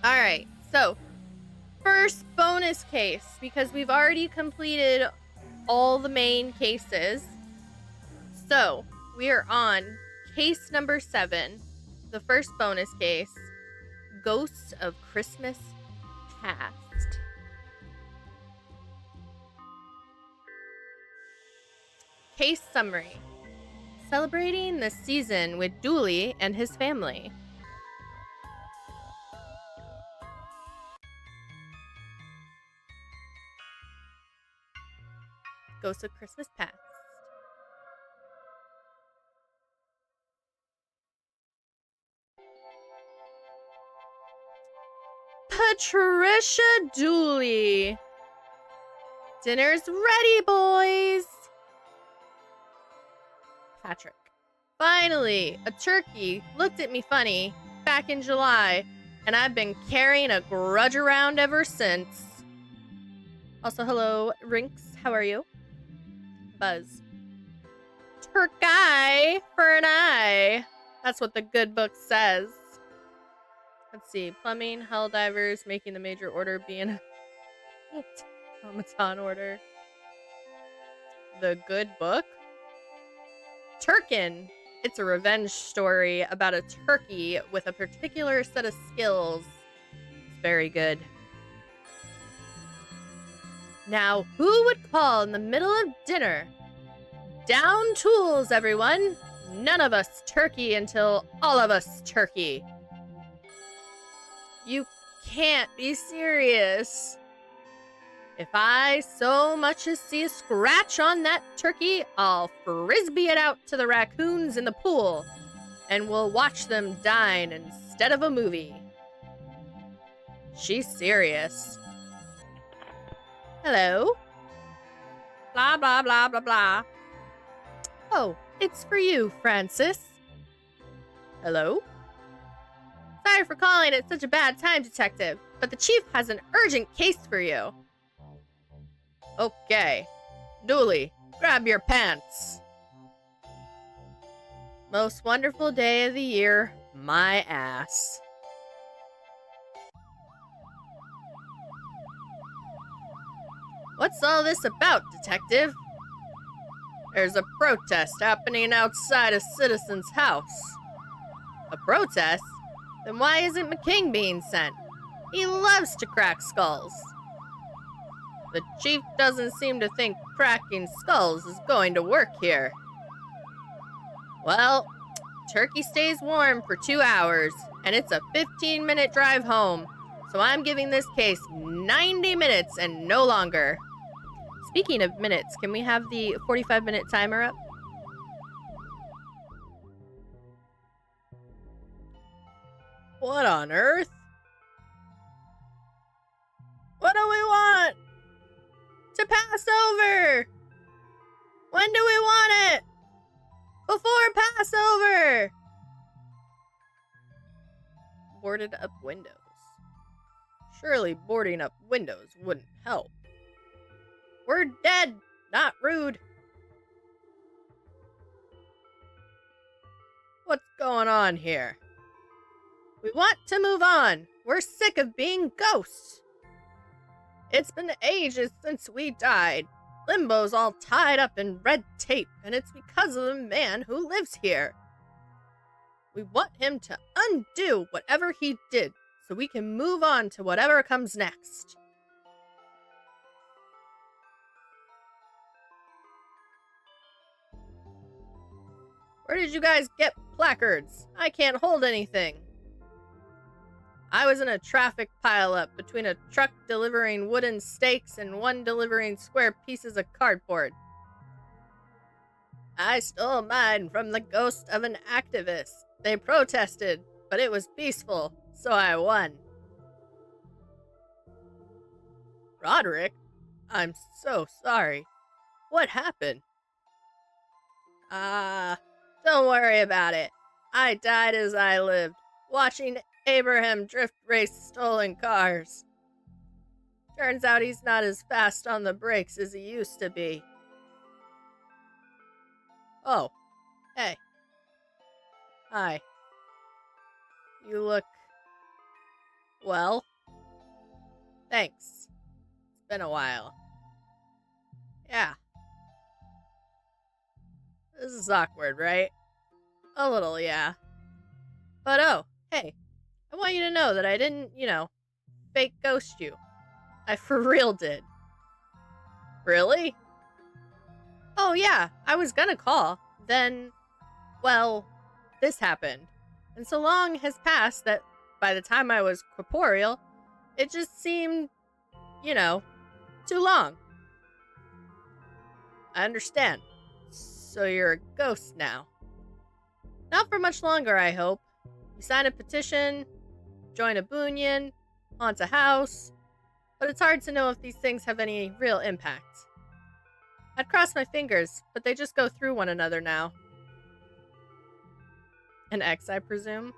Alright, so first bonus case, because we've already completed all the main cases. So we are on case number 7, the first bonus case, Ghosts of Christmas Past. Case summary. Celebrating the season with Dooley and his family. Ghosts of Christmas Past. Patricia Dooley. Dinner's ready, boys. Patrick. Finally, a turkey looked at me funny back in July, and I've been carrying a grudge around ever since. Also, hello, Rinks. How are you? Buzz. Turkey for an eye. That's what the good book says. Let's see. Plumbing, hell divers, making the major order being a automaton order. The good book? Turkin. It's a revenge story about a turkey with a particular set of skills. It's very good. Now, who would call in the middle of dinner? Down tools, everyone. None of us turkey until all of us turkey. You can't be serious. If I so much as see a scratch on that turkey, I'll frisbee it out to the raccoons in the pool, and we'll watch them dine instead of a movie. She's serious. Hello? Blah, blah, blah, blah, blah. Oh, it's for you, Francis. Hello? Sorry for calling at such a bad time, Detective, but the Chief has an urgent case for you. Okay. Dooley, grab your pants. Most wonderful day of the year, my ass. What's all this about, Detective? There's a protest happening outside a citizen's house. A protest? Then why isn't McKing being sent? He loves to crack skulls. The Chief doesn't seem to think cracking skulls is going to work here. Well, turkey stays warm for 2 hours, and it's a 15-minute drive home, so I'm giving this case 90 minutes and no longer. Speaking of minutes, can we have the 45-minute timer up? What on earth? What do we want? To pass over! When do we want it? Before Passover! Boarded up windows. Surely boarding up windows wouldn't help. We're dead, not rude. What's going on here? We want to move on. We're sick of being ghosts. It's been ages since we died. Limbo's all tied up in red tape, and it's because of the man who lives here. We want him to undo whatever he did, so we can move on to whatever comes next. Where did you guys get placards? I can't hold anything. I was in a traffic pileup between a truck delivering wooden stakes and one delivering square pieces of cardboard. I stole mine from the ghost of an activist. They protested, but it was peaceful, so I won. Roderick? I'm so sorry. What happened? Don't worry about it. I died as I lived, watching Abraham drift race stolen cars. Turns out he's not as fast on the brakes as he used to be. Oh, hey. Hi. You look... Well, thanks. It's been a while. Yeah. This is awkward, right? A little, yeah. But oh, hey, I want you to know that I didn't, fake ghost you. I for real did. Really? Oh, yeah, I was gonna call. Then, well, this happened. And so long has passed that by the time I was corporeal, it just seemed, too long. I understand. So you're a ghost now. Not for much longer, I hope. You sign a petition, join a boonion, haunt a house, but it's hard to know if these things have any real impact. I'd cross my fingers, but they just go through one another now. An ex, I presume?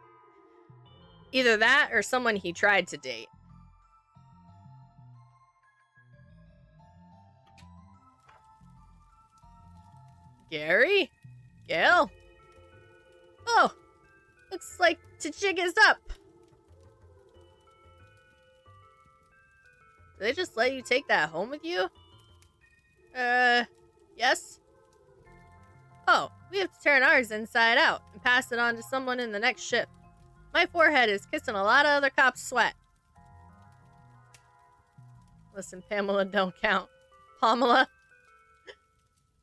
Either that or someone he tried to date. Gary? Gail? Oh, looks like Tchig is up. Did they just let you take that home with you? Yes? Oh, we have to turn ours inside out and pass it on to someone in the next ship. My forehead is kissing a lot of other cops' sweat. Listen, Pamela don't count. Pamela?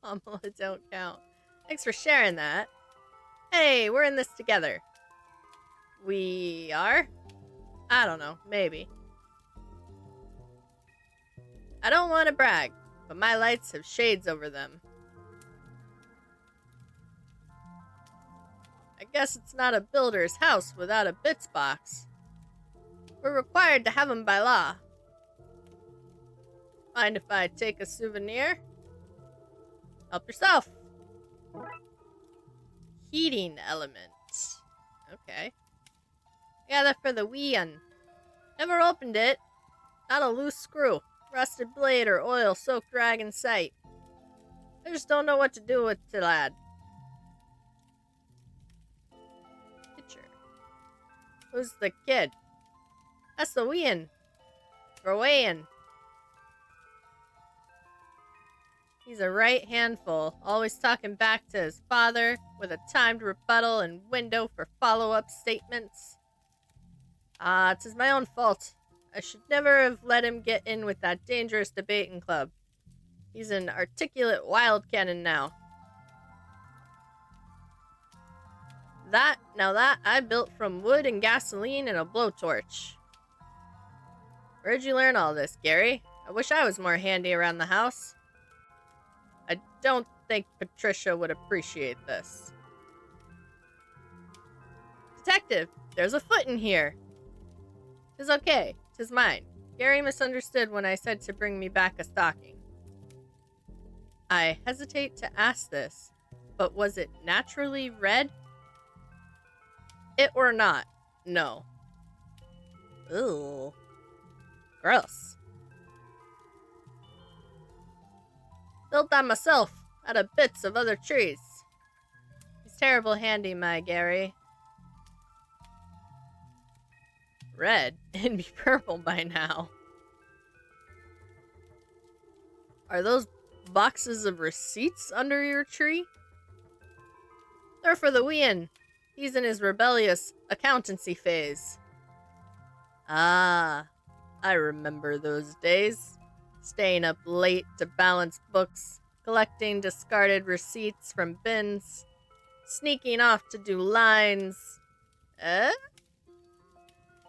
Pamela don't count. Thanks for sharing that. Hey, we're in this together. We are? I don't know, maybe. I don't want to brag, but my lights have shades over them. I guess it's not a builder's house without a bits box. We're required to have them by law. Mind if I take a souvenir? Help yourself. Heating element. Okay. I got that for the Wii. Never opened it. Not a loose screw, rusted blade, or oil-soaked rag in sight. I just don't know what to do with it, lad. Picture. Who's the kid? That's the Wii. Gawain. He's a right handful, always talking back to his father, with a timed rebuttal and window for follow-up statements. It's my own fault. I should never have let him get in with that dangerous debating club. He's an articulate wild cannon now. That I built from wood and gasoline and a blowtorch. Where'd you learn all this, Gary? I wish I was more handy around the house. I don't think Patricia would appreciate this. Detective, there's a foot in here. 'Tis okay. 'Tis mine. Gary misunderstood when I said to bring me back a stocking. I hesitate to ask this, but was it naturally red? It or not, no. Ugh. Gross. Built that myself, out of bits of other trees. He's terrible handy, my Gary. Red? It'd be purple by now. Are those boxes of receipts under your tree? They're for the Wien. He's in his rebellious accountancy phase. Ah, I remember those days. Staying up late to balance books, collecting discarded receipts from bins, sneaking off to do lines.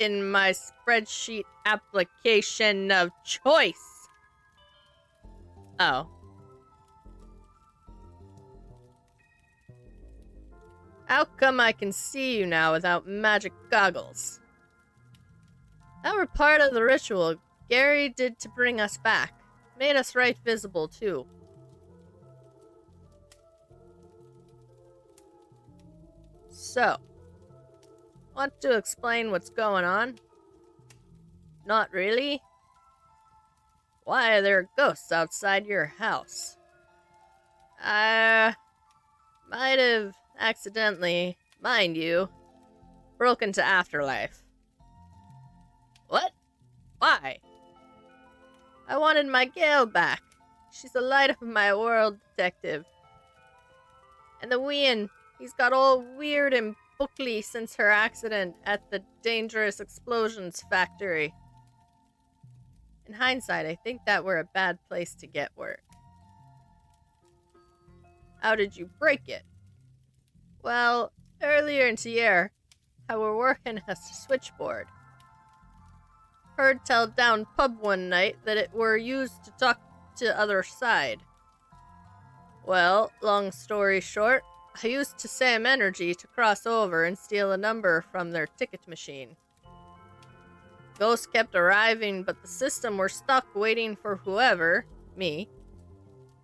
In my spreadsheet application of choice. Oh. How come I can see you now without magic goggles? That were part of the ritual Gary did to bring us back. Made us right visible, too. So, want to explain what's going on? Not really? Why are there ghosts outside your house? I might have accidentally, mind you, broken to afterlife. What? Why? I wanted my Gale back. She's the light of my world, detective. And the wean, he's got all weird and bookly since her accident at the dangerous explosions factory. In hindsight, I think that were a bad place to get work. How did you break it? Well, earlier in the year, I were working as a switchboard. Heard tell down pub one night that it were used to talk to other side. Well, long story short, I used to Sam Energy to cross over and steal a number from their ticket machine. Ghosts kept arriving, but the system were stuck waiting for whoever, me,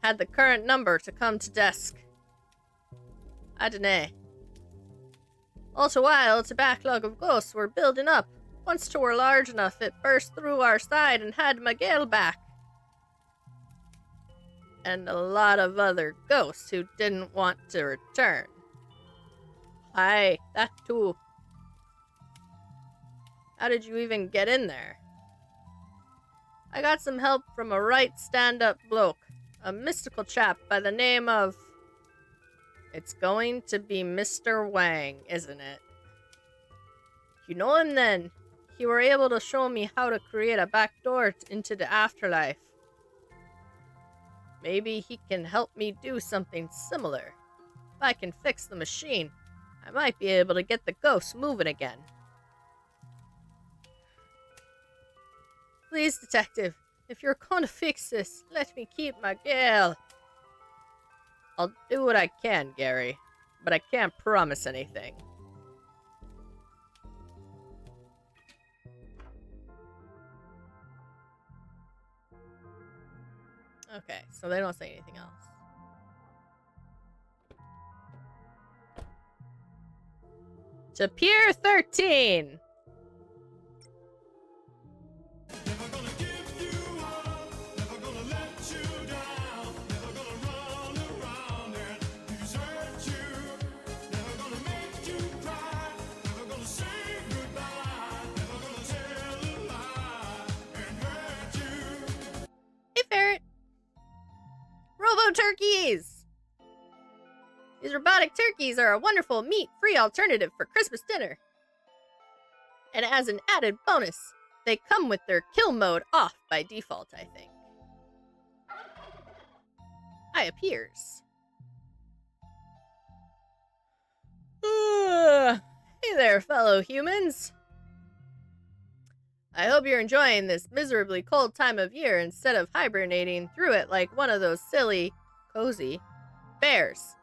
had the current number to come to desk. I dunno. All the while, the backlog of ghosts were building up. Once 'twere large enough, it burst through our side and had my Gale back. And a lot of other ghosts who didn't want to return. Aye, that too. How did you even get in there? I got some help from a right stand-up bloke, a mystical chap by the name of... It's going to be Mr. Wang, isn't it? You know him then? He were able to show me how to create a back door into the afterlife. Maybe he can help me do something similar. If I can fix the machine, I might be able to get the ghosts moving again. Please, detective, if you're going to fix this, let me keep my Gale. I'll do what I can, Gary, but I can't promise anything. Okay, so they don't say anything else. To Pier 13! Turkeys! These robotic turkeys are a wonderful meat-free alternative for Christmas dinner. And as an added bonus, they come with their kill mode off by default, I think. I appears. Hey there, fellow humans. I hope you're enjoying this miserably cold time of year instead of hibernating through it like one of those silly, cozy bears.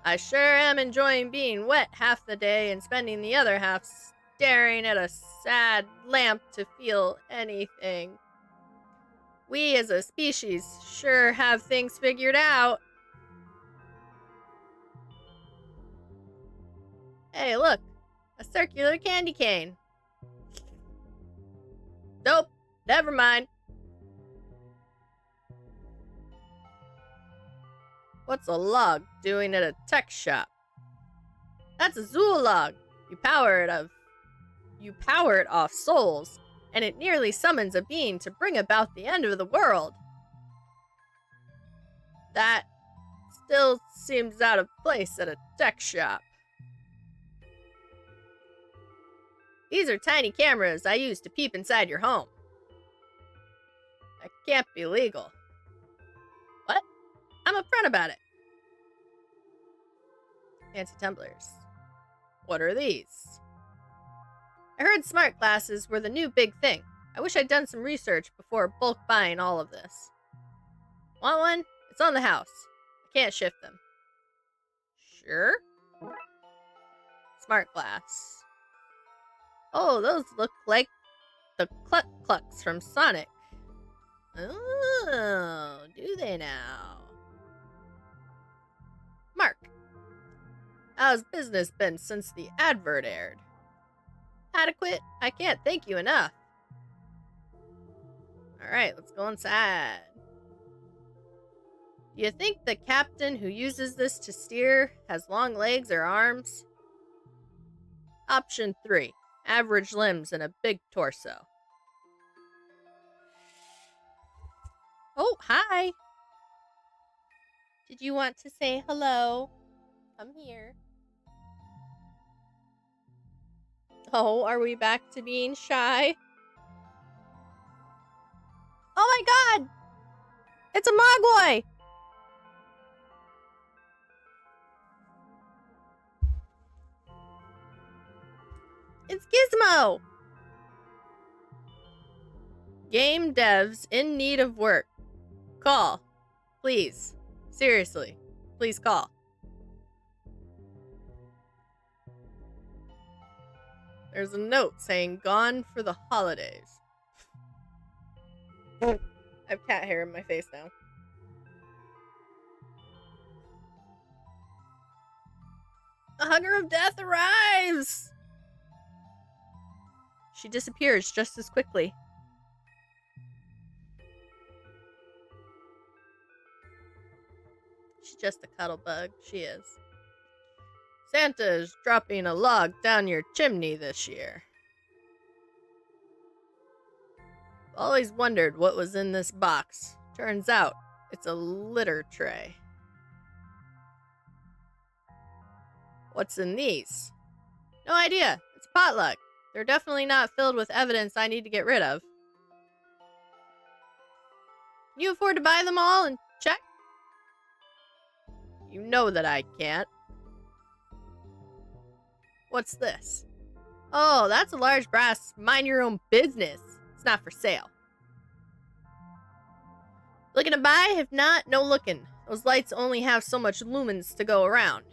I sure am enjoying being wet half the day and spending the other half staring at a sad lamp to feel anything. We as a species sure have things figured out. Hey, look, a circular candy cane. Nope, never mind. What's a log doing at a tech shop? That's a zoolog. You power it off souls, and it nearly summons a being to bring about the end of the world. That still seems out of place at a tech shop. These are tiny cameras I use to peep inside your home. That can't be legal. What? I'm upfront about it. Fancy tumblers. What are these? I heard smart glasses were the new big thing. I wish I'd done some research before bulk buying all of this. Want one? It's on the house. I can't shift them. Sure? Smart glass. Oh, those look like the Cluck Clucks from Sonic. Oh, do they now? Mark. How's business been since the advert aired? Adequate? I can't thank you enough. Alright, let's go inside. Do you think the captain who uses this to steer has long legs or arms? Option 3. Average limbs and a big torso. Oh, hi. Did you want to say hello? Come here. Oh, are we back to being shy? Oh my god! It's a Mogwai! It's Gizmo! Game devs in need of work. Call. Please. Seriously. Please call. There's a note saying gone for the holidays. I have cat hair in my face now. The Hugger of Death arrives! She disappears just as quickly. She's just a cuddle bug. She is. Santa's dropping a log down your chimney this year. Always wondered what was in this box. Turns out, it's a litter tray. What's in these? No idea. It's potluck. They're definitely not filled with evidence I need to get rid of. Can you afford to buy them all and check? You know that I can't. What's this? Oh, that's a large brass mind your own business. It's not for sale. Looking to buy? If not, no looking. Those lights only have so much lumens to go around.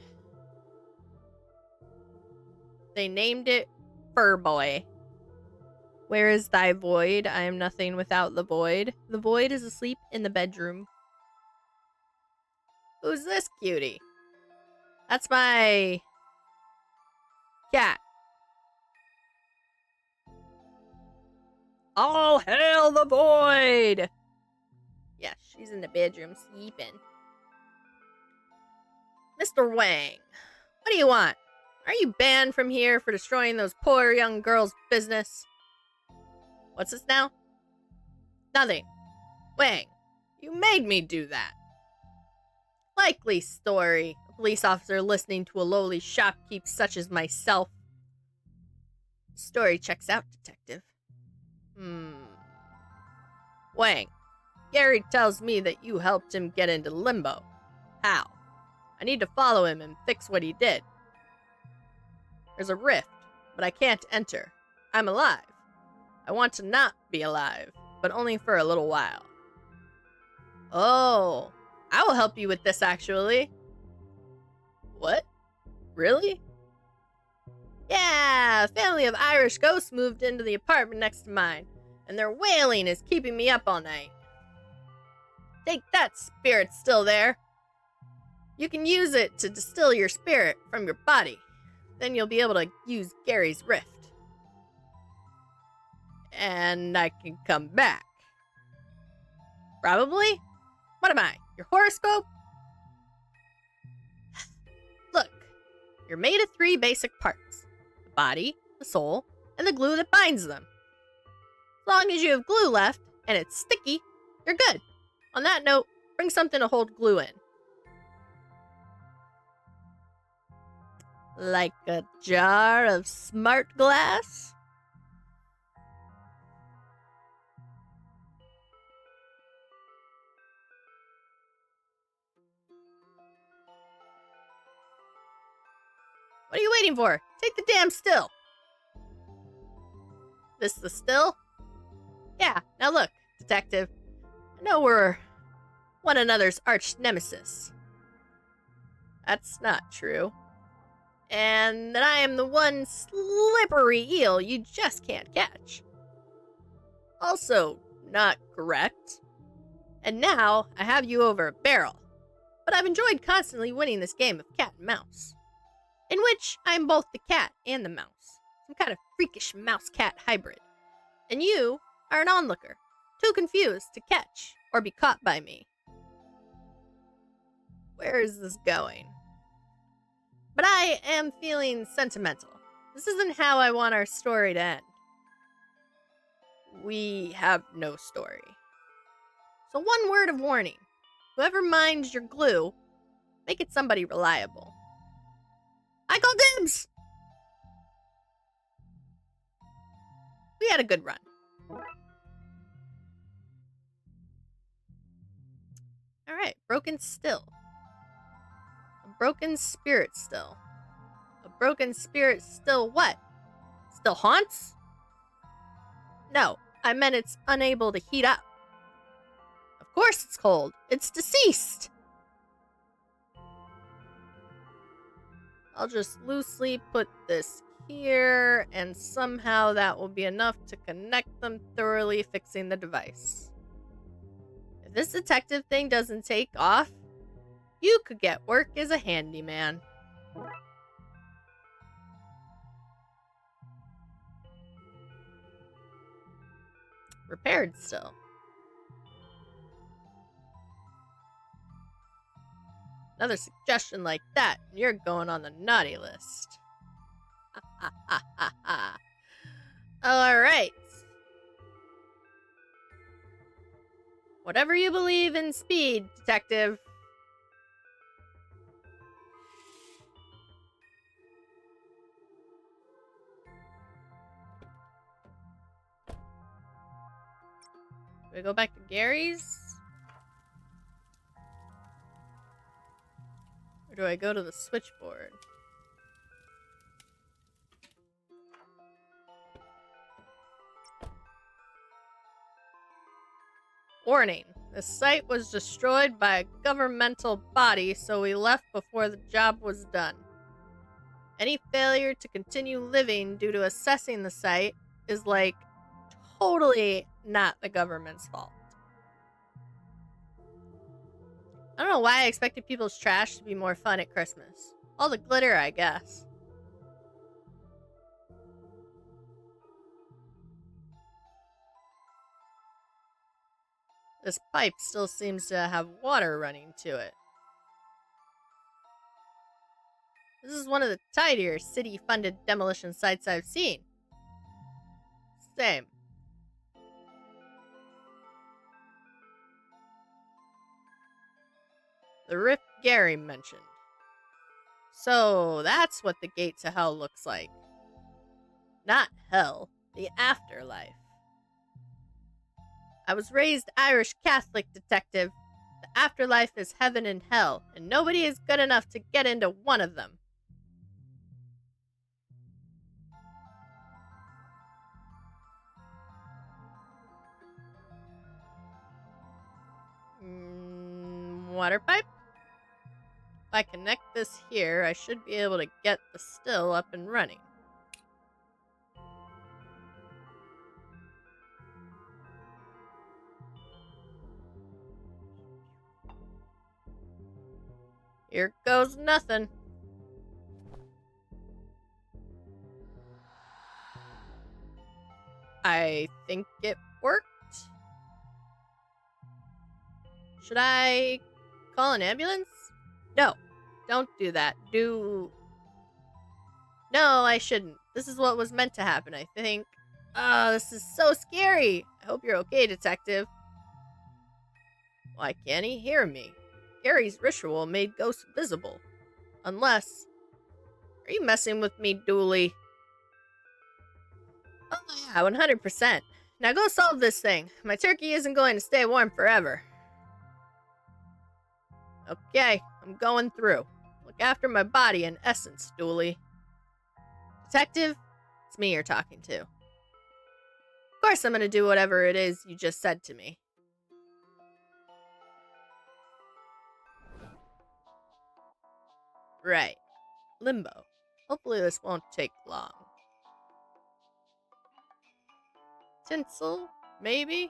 They named it Fur Boy. Where is thy void? I am nothing without the void. The void is asleep in the bedroom. Who's this cutie? That's my cat. All hail the void! Yeah, she's in the bedroom sleeping. Mr. Wang, what do you want? Are you banned from here for destroying those poor young girls' business? What's this now? Nothing. Wang, you made me do that. Likely story. A police officer listening to a lowly shopkeep such as myself. Story checks out, detective. Wang, Gary tells me that you helped him get into limbo. How? I need to follow him and fix what he did. There's a rift, but I can't enter. I'm alive. I want to not be alive, but only for a little while. Oh, I will help you with this, actually. What? Really? Yeah, a family of Irish ghosts moved into the apartment next to mine, and their wailing is keeping me up all night. Take that, spirit still there. You can use it to distill your spirit from your body. Then you'll be able to use Gary's rift. And I can come back. Probably? What am I, your horoscope? Look, you're made of 3 basic parts. The body, the soul, and the glue that binds them. As long as you have glue left, and it's sticky, you're good. On that note, bring something to hold glue in. Like a jar of smart glass? What are you waiting for? Take the damn still. This the still? Yeah, now look, detective. I know we're one another's arch nemesis. That's not true. And that I am the one slippery eel you just can't catch. Also, not correct. And now, I have you over a barrel. But I've enjoyed constantly winning this game of cat and mouse. In which I am both the cat and the mouse. Some kind of freakish mouse-cat hybrid. And you are an onlooker, too confused to catch or be caught by me. Where is this going? But I am feeling sentimental. This isn't how I want our story to end. We have no story. So one word of warning. Whoever mines your glue, make it somebody reliable. I call dibs! We had a good run. Alright, broken still. A broken spirit still. A broken spirit still what? Still haunts? No, I meant it's unable to heat up. Of course it's cold. It's deceased. I'll just loosely put this here, and somehow that will be enough to connect them thoroughly, fixing the device. If this detective thing doesn't take off, you could get work as a handyman. Repaired still. Another suggestion like that, and you're going on the naughty list. Ha ha ha ha ha. Alright. Whatever you believe in speed, detective. Do we go back to Gary's? Or do I go to the switchboard? Warning. The site was destroyed by a governmental body, so we left before the job was done. Any failure to continue living due to assessing the site is like totally not the government's fault. I don't know why I expected people's trash to be more fun at Christmas. All the glitter, I guess. This pipe still seems to have water running to it. This is one of the tidier city-funded demolition sites I've seen. Same. The rift Gary mentioned. So that's what the gate to hell looks like. Not hell, the afterlife. I was raised Irish Catholic, detective. The afterlife is heaven and hell, and nobody is good enough to get into one of them. Water pipe? If I connect this here, I should be able to get the still up and running. Here goes nothing. I think it worked. Should I call an ambulance? No, don't do that. No, I shouldn't. This is what was meant to happen, I think. Oh, this is so scary. I hope you're okay, detective. Why can't he hear me? Gary's ritual made ghosts visible. Unless... Are you messing with me, Dooley? Oh yeah, 100%. Now go solve this thing. My turkey isn't going to stay warm forever. Okay, I'm going through. Look after my body in essence, Dooley. Detective, it's me you're talking to. Of course I'm gonna do whatever it is you just said to me. Right. Limbo. Hopefully this won't take long. Tinsel, maybe?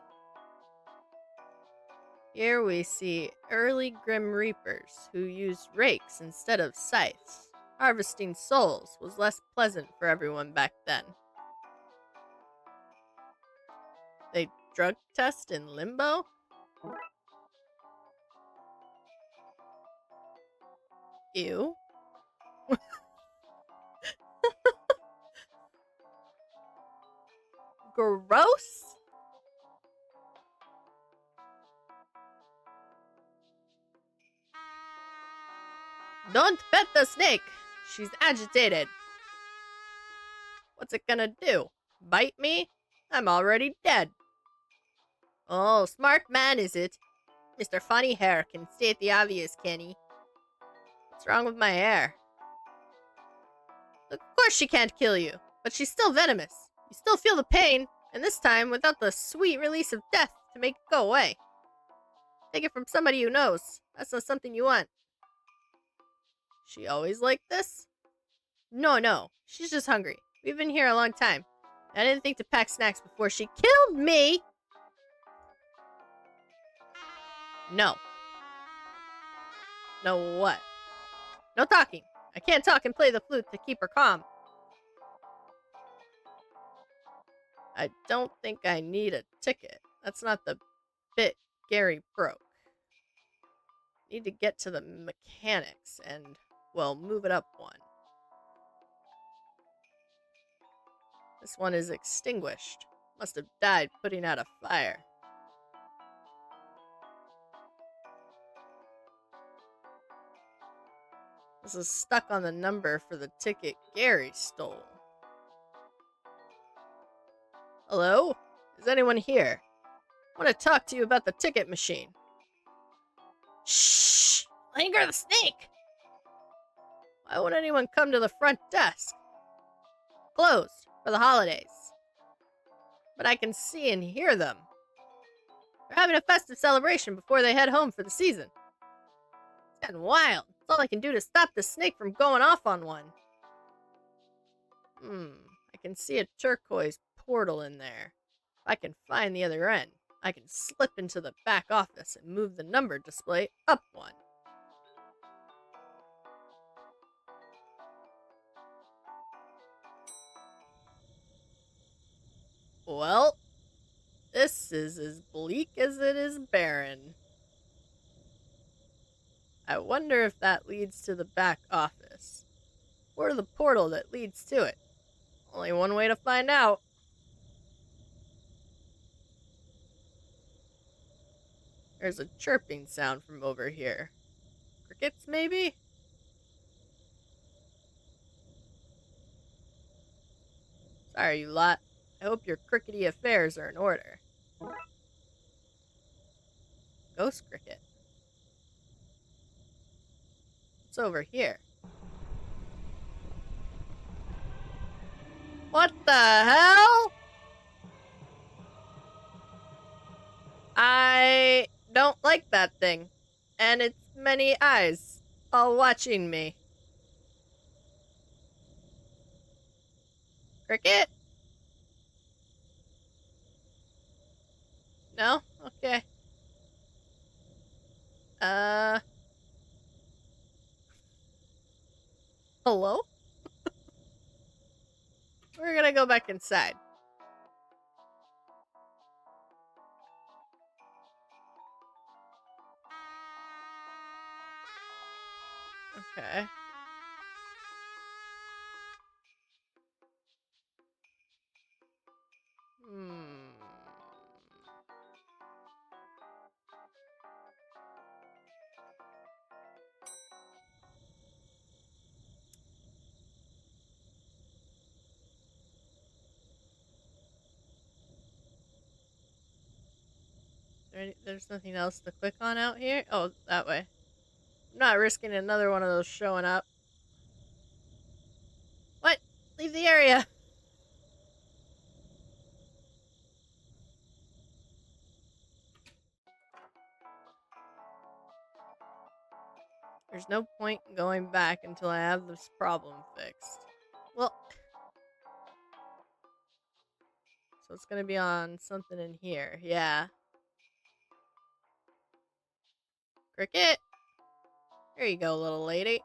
Here we see early Grim Reapers who used rakes instead of scythes. Harvesting souls was less pleasant for everyone back then. They drug test in Limbo? Ew. Gross? Don't pet the snake! She's agitated. What's it gonna do? Bite me? I'm already dead. Oh, smart man, is it? Mr. Funny Hair can state the obvious, Kenny. What's wrong with my hair? Of course she can't kill you, but she's still venomous. You still feel the pain, and this time without the sweet release of death to make it go away. Take it from somebody who knows. That's not something you want. She always like this? No. She's just hungry. We've been here a long time. I didn't think to pack snacks before she killed me. No. No what? No talking. I can't talk and play the flute to keep her calm. I don't think I need a ticket. That's not the bit Gary broke. Need to get to the mechanics and, well, move it up one. This one is extinguished. Must have died putting out a fire. This is stuck on the number for the ticket Gary stole. Hello? Is anyone here? I want to talk to you about the ticket machine. Shh! Linger the snake! Why would anyone come to the front desk? Closed for the holidays. But I can see and hear them. They're having a festive celebration before they head home for the season. It's gotten wild. That's all I can do to stop the snake from going off on one. I can see a turquoise portal in there. If I can find the other end, I can slip into the back office and move the number display up one. Well, this is as bleak as it is barren. I wonder if that leads to the back office, or the portal that leads to it. Only one way to find out. There's a chirping sound from over here. Crickets, maybe? Sorry, you lot. I hope your crickety affairs are in order. Ghost cricket. What's over here? What the hell? I don't like that thing. And its many eyes, all watching me. Cricket? No? Okay. Hello? We're gonna go back inside. Okay. There's nothing else to click on out here? Oh, that way. I'm not risking another one of those showing up. What? Leave the area. There's no point in going back until I have this problem fixed. Well, so it's gonna be on something in here. Yeah. Cricket? There you go, little lady.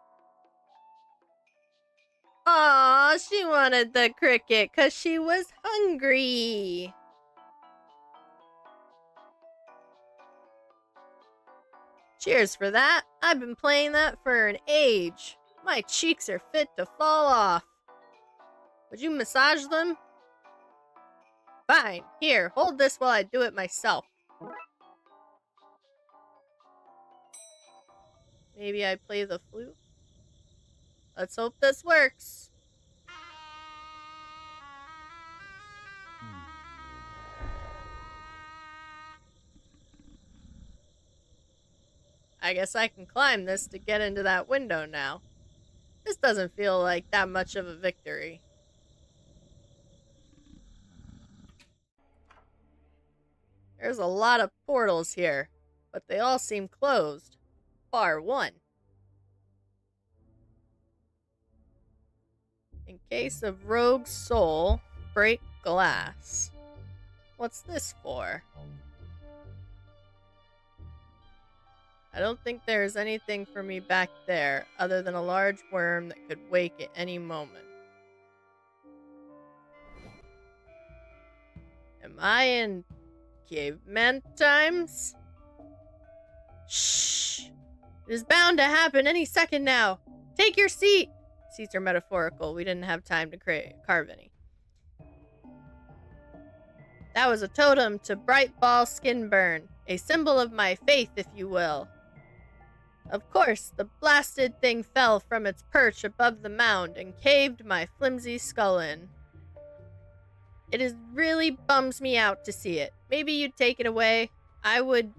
Aw, she wanted the cricket because she was hungry. Cheers for that. I've been playing that for an age. My cheeks are fit to fall off. Would you massage them? Fine. Here, hold this while I do it myself. Maybe I play the flute? Let's hope this works. I guess I can climb this to get into that window now. This doesn't feel like that much of a victory. There's a lot of portals here, but they all seem closed. Bar one. In case of rogue soul, break glass. What's this for? I don't think there's anything for me back there other than a large worm that could wake at any moment. Am I in caveman times? Shh! It is bound to happen any second now. Take your seat! Seats are metaphorical. We didn't have time to carve any. That was a totem to Bright Ball Skin Burn, a symbol of my faith, if you will. Of course, the blasted thing fell from its perch above the mound and caved my flimsy skull in. It really bums me out to see it. Maybe you'd take it away. I would.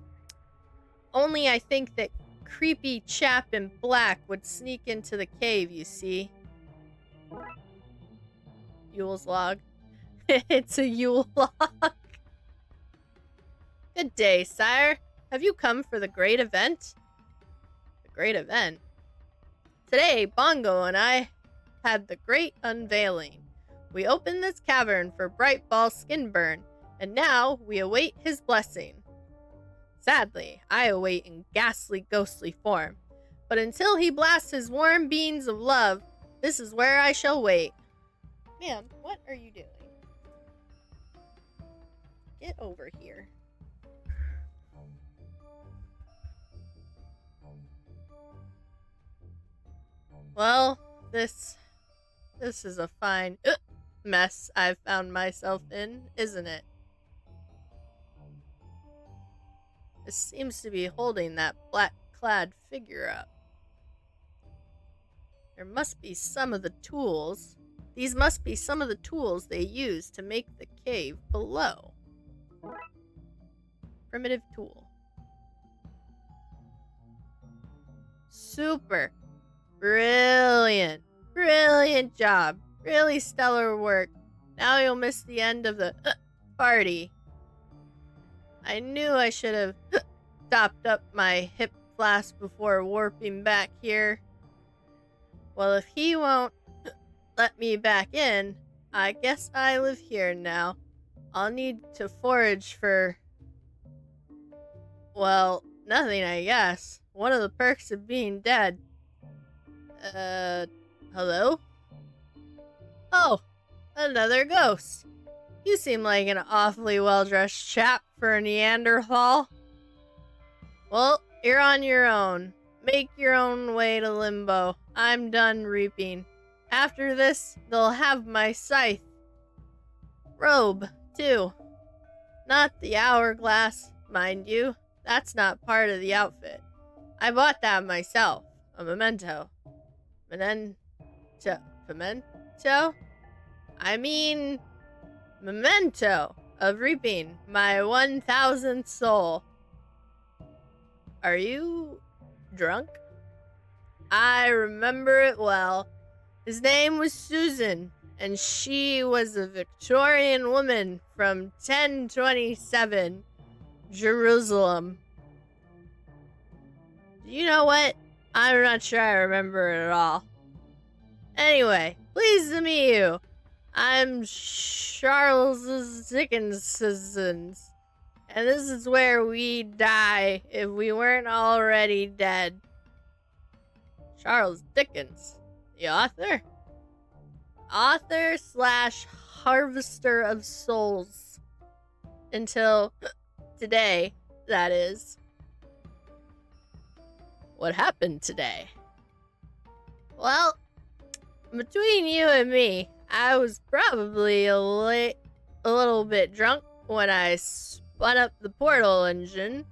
Only I think that creepy chap in black would sneak into the cave, you see. Yule's log. It's a Yule log. Good day, sire. Have you come for the great event? The great event? Today, Bongo and I had the great unveiling. We opened this cavern for Bright Ball Skinburn, and now we await his blessing. Sadly, I await in ghastly, ghostly form. But until he blasts his warm beams of love, this is where I shall wait. Man, what are you doing? Get over here. Well, this is a fine mess I've found myself in, isn't it? This seems to be holding that black-clad figure up. There must be some of the tools. These must be some of the tools they use to make the cave below. Primitive tool. Super. Brilliant. Brilliant job. Really stellar work. Now you'll miss the end of the party. I knew I should have topped up my hip flask before warping back here. Well, if he won't let me back in, I guess I live here now. I'll need to forage for... well, nothing, I guess. One of the perks of being dead. Hello? Oh, another ghost. You seem like an awfully well-dressed chap for a Neanderthal. Well, you're on your own. Make your own way to Limbo. I'm done reaping. After this, they'll have my scythe. Robe, too. Not the hourglass, mind you. That's not part of the outfit. I bought that myself. A memento. Memento? I mean, memento of reaping my 1,000th soul. Are you drunk? I remember it well. His name was Susan, and she was a Victorian woman from 1027, Jerusalem. You know what? I'm not sure I remember it at all. Anyway, pleased to meet you. I'm Charles Dickinson, and this is where we'd die if we weren't already dead. Charles Dickens, the author? Author/harvester of souls. Until today, that is. What happened today? Well, between you and me, I was probably a little bit drunk when I spun up the portal engine.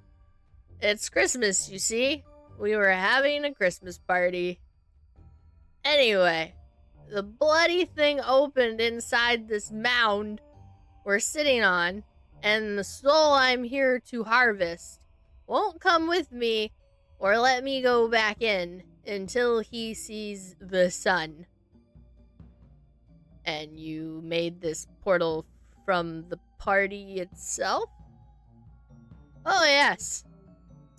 It's Christmas, you see. We were having a Christmas party. Anyway, the bloody thing opened inside this mound we're sitting on, and the soul I'm here to harvest won't come with me or let me go back in until he sees the sun. And you made this portal from the party itself? Oh, yes.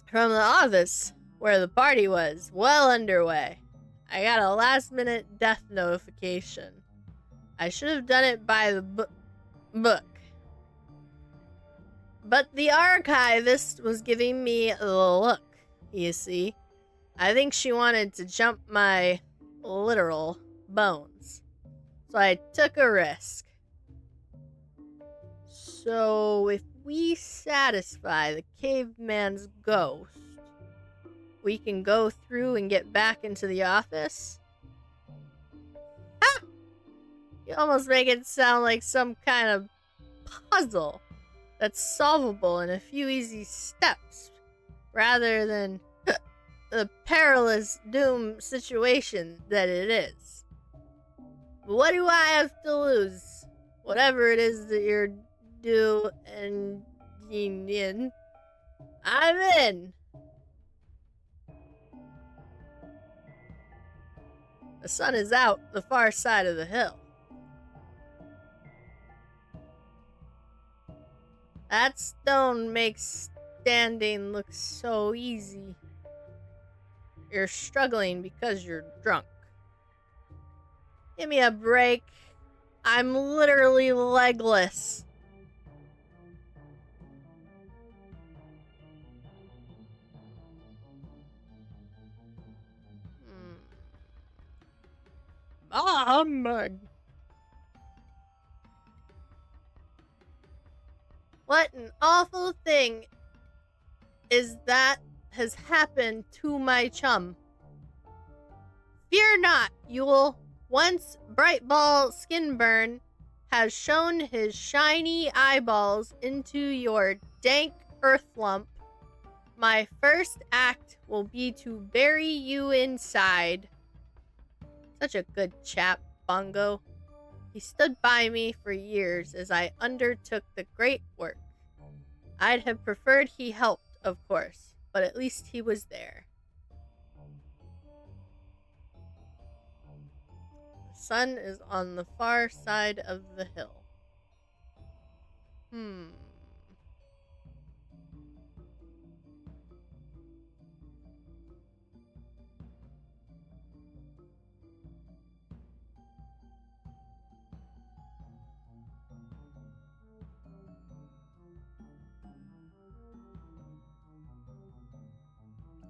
From the office, where the party was well underway. I got a last-minute death notification. I should have done it by the book. But the archivist was giving me the look, you see. I think she wanted to jump my literal bones. So I took a risk. So if we satisfy the caveman's ghost, we can go through and get back into the office? Ah! You almost make it sound like some kind of puzzle that's solvable in a few easy steps, rather than the perilous doom situation that it is. What do I have to lose? Whatever it is that you're doing, I'm in. The sun is out the far side of the hill. That stone makes standing look so easy. You're struggling because you're drunk. Give me a break. I'm literally legless. Humbug. What an awful thing is that has happened to my chum. Fear not, Yule. Once Brightball Skinburn has shown his shiny eyeballs into your dank earth lump, my first act will be to bury you inside. Such a good chap, Bongo. He stood by me for years as I undertook the great work. I'd have preferred he helped, of course, but at least he was there. The sun is on the far side of the hill.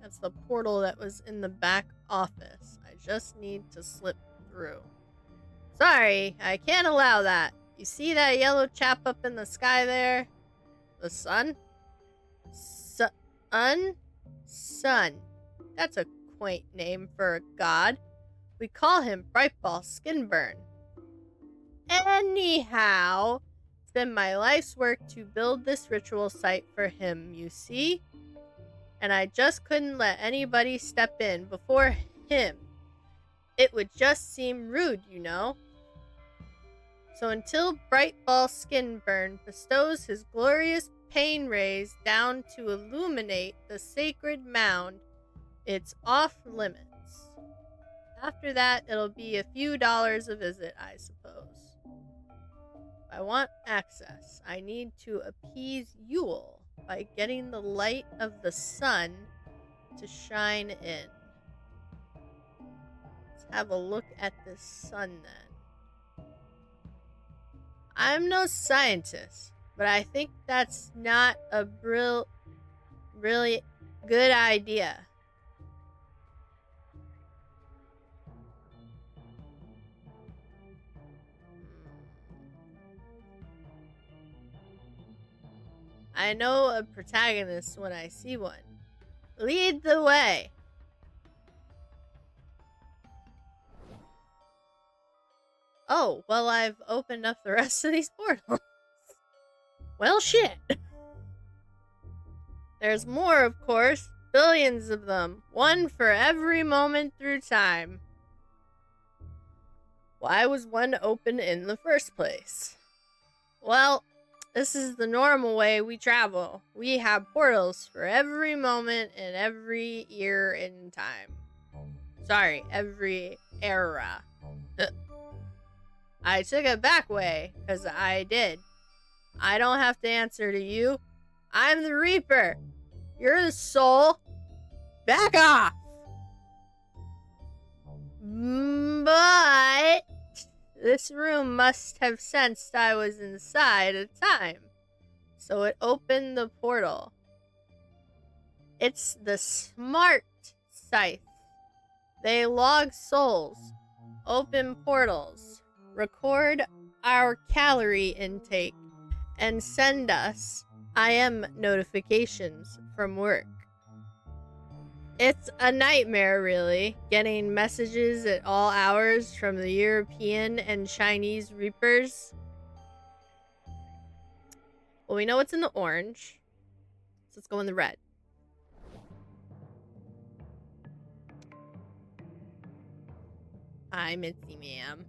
That's the portal that was in the back office. I just need to slip through. Sorry, I can't allow that. You see that yellow chap up in the sky there? The sun? Sun. That's a quaint name for a god. We call him Brightball Skinburn. Anyhow, it's been my life's work to build this ritual site for him, you see? And I just couldn't let anybody step in before him. It would just seem rude, you know. So until Brightball Skinburn bestows his glorious pain rays down to illuminate the sacred mound, it's off limits. After that, it'll be a few dollars a visit, I suppose. If I want access, I need to appease Yule by getting the light of the sun to shine in. Let's have a look at this sun then. I'm no scientist, but I think that's not a really good idea. I know a protagonist when I see one. Lead the way. Oh, well, I've opened up the rest of these portals. Well, shit. There's more, of course. Billions of them. One for every moment through time. Why was one open in the first place? Well, this is the normal way we travel. We have portals for every moment and every year in time. Sorry, every era. I took it back way, because I did. I don't have to answer to you. I'm the Reaper. You're the soul. Back off! But this room must have sensed I was inside at the time, so it opened the portal. It's the smart scythe. They log souls, open portals, record our calorie intake, and send us IM notifications from work. It's a nightmare, really, getting messages at all hours from the European and Chinese Reapers. Well, we know what's in the orange, so let's go in the red. Hi, Mitzi ma'am.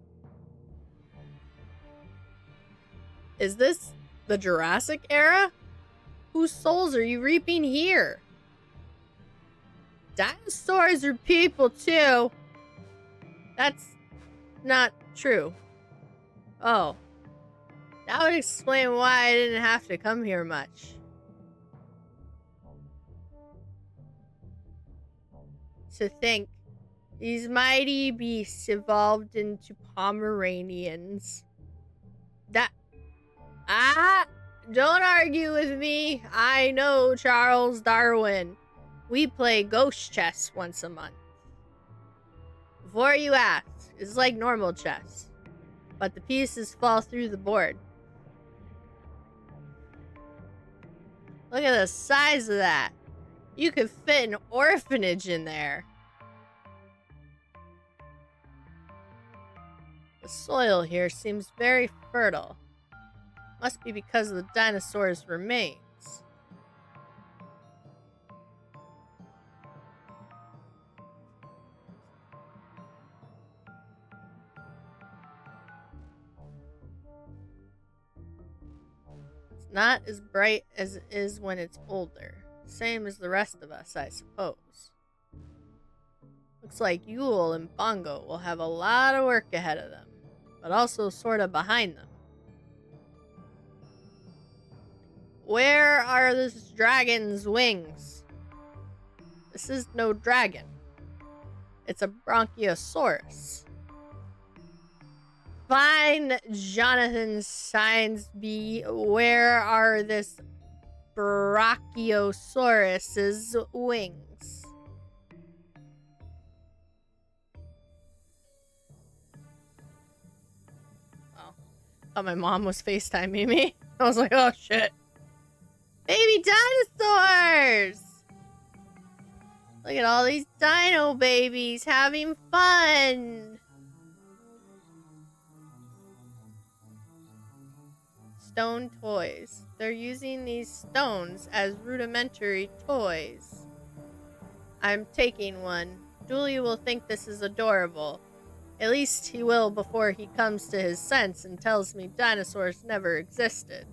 Is this the Jurassic era? Whose souls are you reaping here? Dinosaurs are people too. That's not true. Oh. That would explain why I didn't have to come here much. To think, these mighty beasts evolved into Pomeranians. Don't argue with me. I know Charles Darwin. We play ghost chess once a month. Before you ask, it's like normal chess, but the pieces fall through the board. Look at the size of that. You could fit an orphanage in there. The soil here seems very fertile. Must be because of the dinosaurs' remains. It's not as bright as it is when it's older. Same as the rest of us, I suppose. Looks like Yule and Bongo will have a lot of work ahead of them, but also sorta behind them. Where are this dragon's wings? This is no dragon. It's a Bronchiosaurus. Fine, Jonathan Signsby. Where are this Brachiosaurus's wings? Oh. Thought my mom was FaceTiming me. I was like, oh shit. Baby dinosaurs! Look at all these dino babies having fun! Stone toys. They're using these stones as rudimentary toys. I'm taking one. Julie will think this is adorable. At least he will before he comes to his sense and tells me dinosaurs never existed.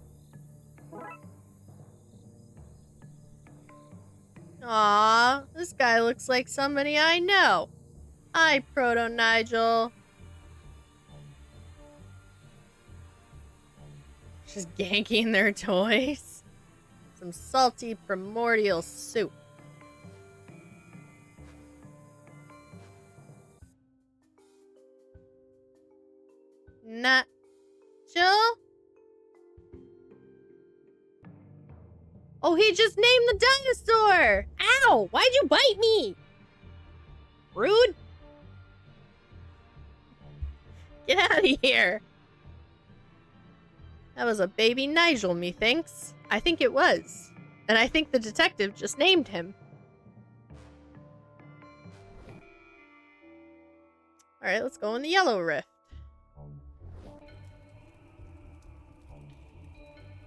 Aww, this guy looks like somebody I know. Hi, Proto-Nigel. Just ganking their toys. Some salty primordial soup. Nigel? Oh, he just named the dinosaur! Ow! Why'd you bite me? Rude? Get out of here. That was a baby Nigel, methinks. I think it was. And I think the detective just named him. Alright, let's go in the yellow rift.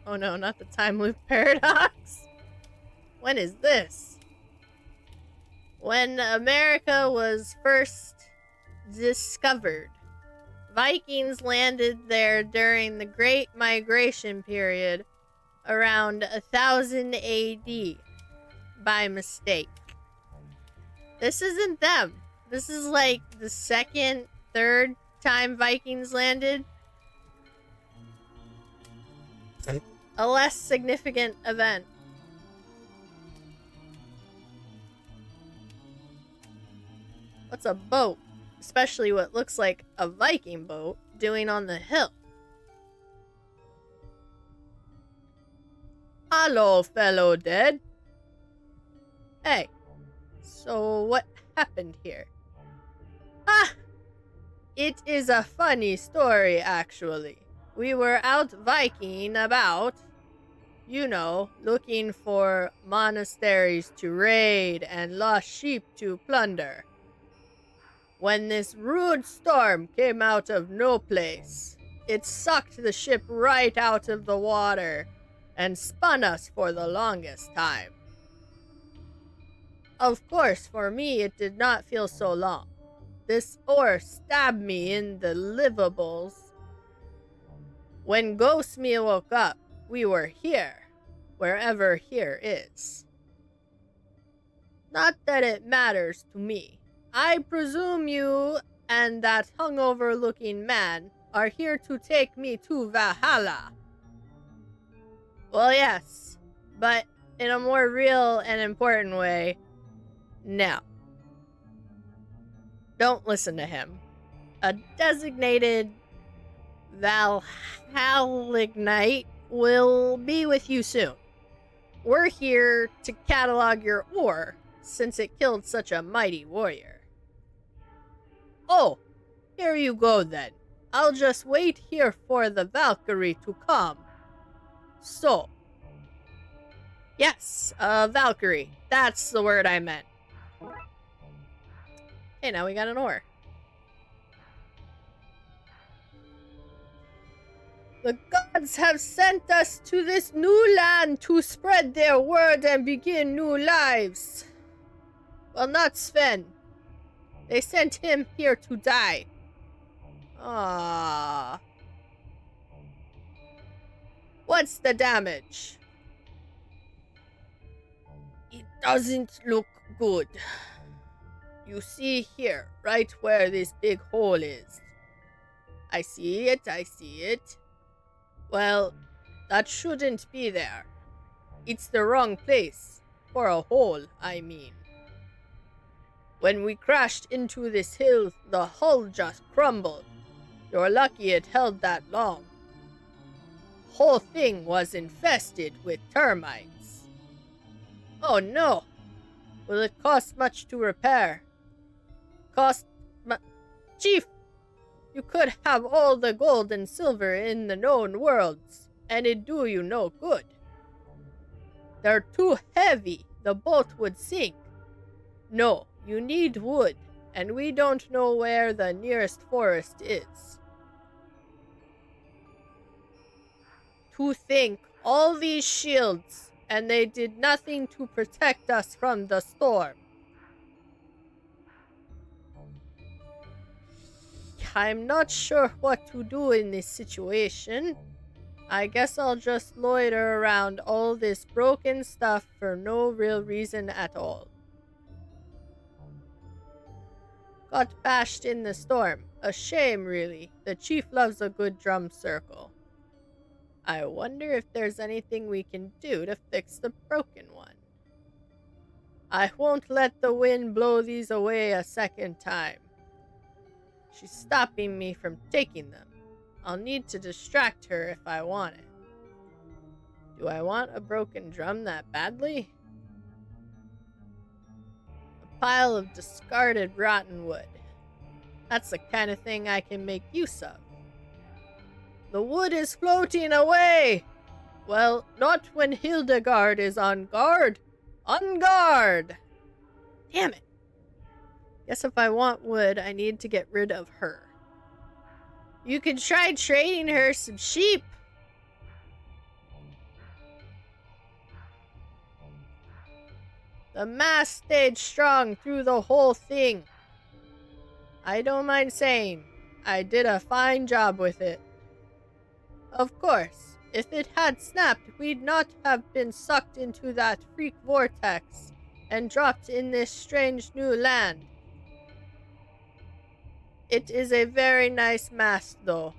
Oh no, not the time loop paradox. When is this? When America was first discovered. Vikings landed there during the Great Migration period around 1000 AD by mistake. This isn't them. This is like the second, third time Vikings landed. A less significant event. What's a boat, especially what looks like a Viking boat, doing on the hill? Hello, fellow dead. Hey, so what happened here? Ah! It is a funny story, actually. We were out Viking about, looking for monasteries to raid and lost sheep to plunder, when this rude storm came out of no place. It sucked the ship right out of the water and spun us for the longest time. Of course, for me, it did not feel so long. This oar stabbed me in the livables. When Ghost Me woke up, we were here, wherever here is. Not that it matters to me. I presume you and that hungover-looking man are here to take me to Valhalla. Well, yes, but in a more real and important way, no. Don't listen to him. A designated Valhallignite will be with you soon. We're here to catalog your ore, since it killed such a mighty warrior. Oh, here you go then. I'll just wait here for the Valkyrie to come. So. Yes, Valkyrie. That's the word I meant. Hey, now we got an ore. The gods have sent us to this new land to spread their word and begin new lives. Well, not Sven. They sent him here to die. Ah. What's the damage? It doesn't look good. You see here, right where this big hole is. I see it. Well, that shouldn't be there. It's the wrong place. For a hole, I mean. When we crashed into this hill, the hull just crumbled. You're lucky it held that long. Whole thing was infested with termites. Oh no! Will it cost much to repair? Chief, you could have all the gold and silver in the known worlds, and it'd do you no good. They're too heavy, the boat would sink. No, you need wood, and we don't know where the nearest forest is. To think, all these shields, and they did nothing to protect us from the storm. I'm not sure what to do in this situation. I guess I'll just loiter around all this broken stuff for no real reason at all. Got bashed in the storm. A shame, really. The chief loves a good drum circle. I wonder if there's anything we can do to fix the broken one. I won't let the wind blow these away a second time. She's stopping me from taking them. I'll need to distract her if I want it. Do I want a broken drum that badly? A pile of discarded rotten wood. That's the kind of thing I can make use of. The wood is floating away! Well, not when Hildegard is on guard. On guard! Damn it. Guess if I want wood, I need to get rid of her. You could try trading her some sheep. The mast stayed strong through the whole thing. I don't mind saying, I did a fine job with it. Of course, if it had snapped, we'd not have been sucked into that freak vortex and dropped in this strange new land. It is a very nice mast, though.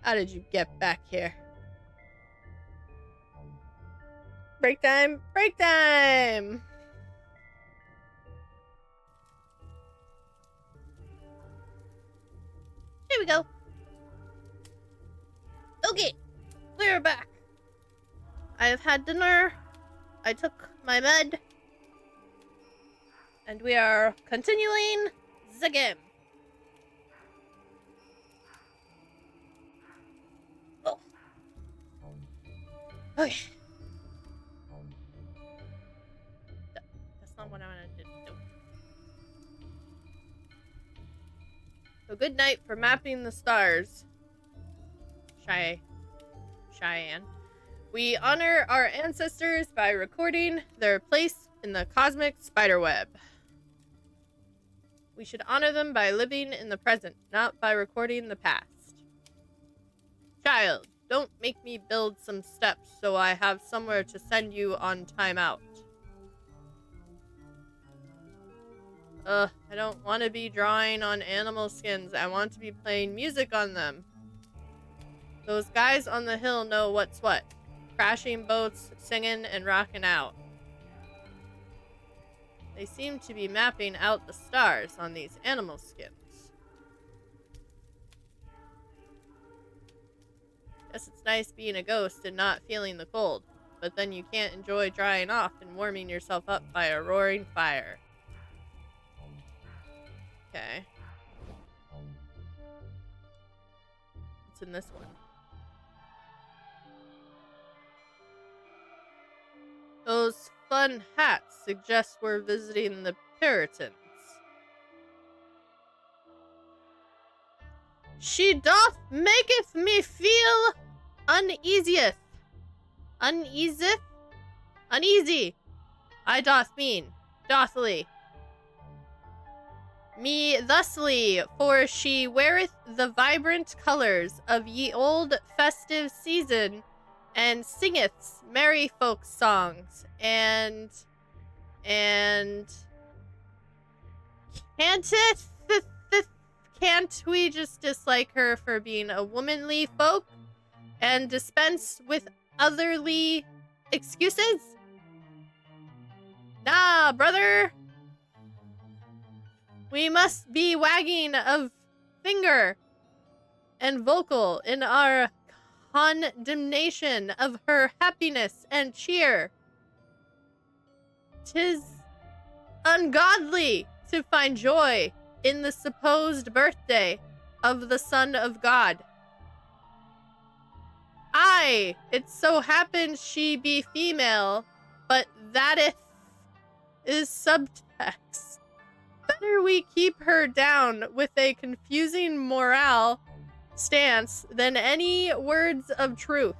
How did you get back here? Break time! Break time! Here we go. Okay, we're back. I have had dinner. I took my med. And we are continuing the game. Oh. Okay. That's not what I wanted to do. So good night for mapping the stars. Cheyenne. We honor our ancestors by recording their place in the cosmic spiderweb. We should honor them by living in the present, not by recording the past. Child, don't make me build some steps so I have somewhere to send you on timeout. I don't want to be drawing on animal skins. I want to be playing music on them. Those guys on the hill know what's what. Crashing boats, singing, and rocking out. They seem to be mapping out the stars on these animal skins. Guess it's nice being a ghost and not feeling the cold, but then you can't enjoy drying off and warming yourself up by a roaring fire. Okay. What's in this one? Those fun hats suggest we're visiting the Puritans. She doth maketh me feel uneasieth. Uneaseth? Uneasy. I doth mean, dothly. Me thusly, for she weareth the vibrant colours of ye old festive season, and singeth merry folk songs, and can't we just dislike her for being a womanly folk and dispense with otherly excuses? Nah, brother. We must be wagging of finger and vocal in our condemnation of her happiness and cheer. 'Tis ungodly to find joy in the supposed birthday of the Son of God. Aye, it so happens she be female, but that is subtext. Better we keep her down with a confusing morale stance than any words of truth.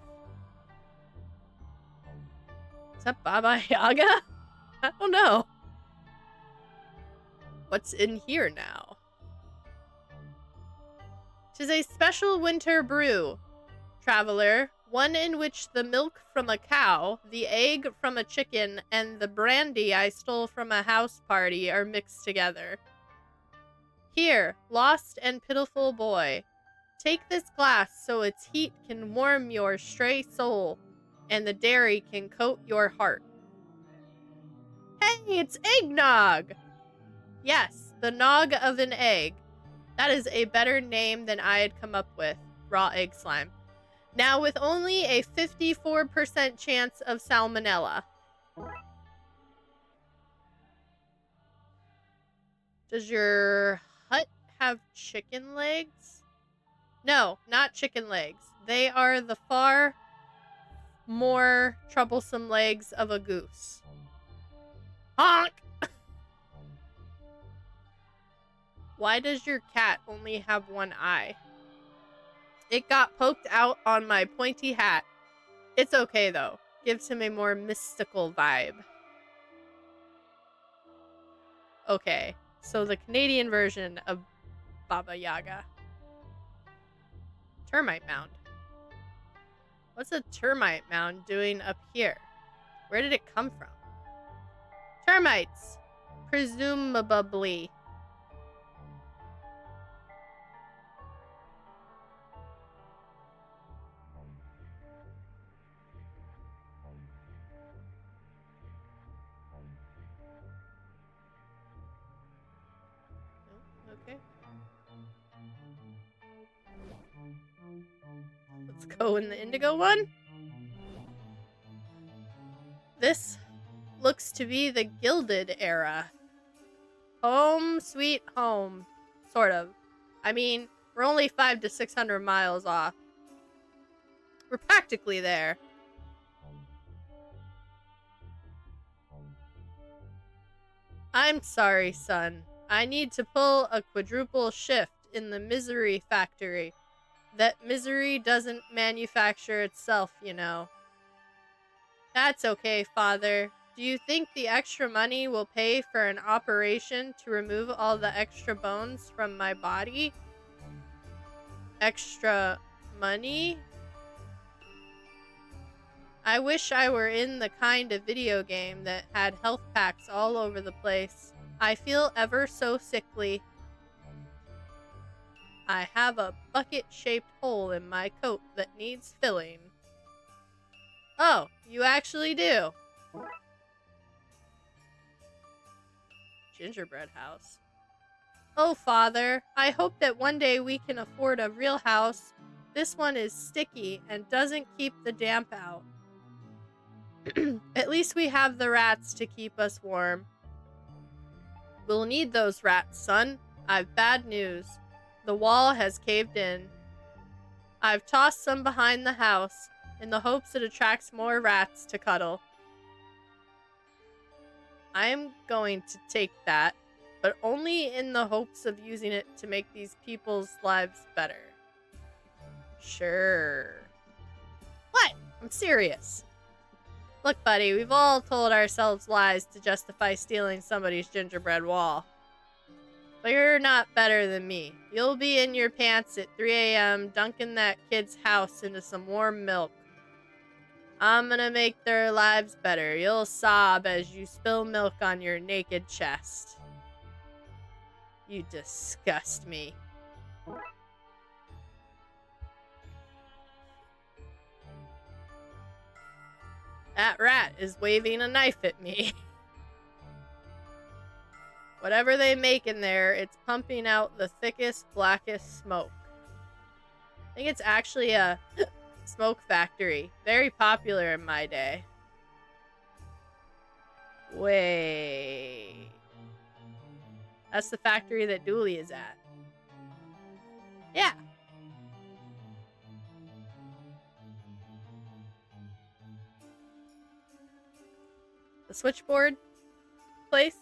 Is that Baba Yaga? I don't know. What's in here now? 'Tis a special winter brew, traveler, one in which the milk from a cow, the egg from a chicken, and the brandy I stole from a house party are mixed together. Here, lost and pitiful boy, take this glass so its heat can warm your stray soul, and the dairy can coat your heart. Hey, it's eggnog! Yes, the nog of an egg. That is a better name than I had come up with. Raw egg slime. Now with only a 54% chance of salmonella. Does your hut have chicken legs? No, not chicken legs. They are the far more troublesome legs of a goose. Honk! Why does your cat only have one eye? It got poked out on my pointy hat. It's okay, though. Gives him a more mystical vibe. Okay, so the Canadian version of Baba Yaga. Termite mound. What's a termite mound doing up here? Where did it come from? Termites! Presumably. Okay. Let's go in the indigo one. This looks to be the Gilded era. Home sweet home. Sort of. I mean, we're only 500 to 600 miles off. We're practically there. I'm sorry, son. I need to pull a quadruple shift in the misery factory. That misery doesn't manufacture itself, you know. That's okay, father. Do you think the extra money will pay for an operation to remove all the extra bones from my body? Extra money? I wish I were in the kind of video game that had health packs all over the place. I feel ever so sickly. I have a bucket-shaped hole in my coat that needs filling. Oh, you actually do? Gingerbread house. Oh, father, I hope that one day we can afford a real house. This one is sticky and doesn't keep the damp out. At least we have the rats to keep us warm. We'll need those rats, son. I've bad news. The wall has caved in. I've tossed some behind the house in the hopes it attracts more rats to cuddle. I am going to take that, but only in the hopes of using it to make these people's lives better. Sure. What? I'm serious. Look, buddy, we've all told ourselves lies to justify stealing somebody's gingerbread wall. But you're not better than me. You'll be in your pants at 3 a.m. dunking that kid's house into some warm milk. I'm gonna make their lives better. You'll sob as you spill milk on your naked chest. You disgust me. That rat is waving a knife at me. Whatever they make in there, it's pumping out the thickest, blackest smoke. I think it's actually a smoke factory. Very popular in my day. Wait. That's the factory that Dooley is at. Yeah. The switchboard place.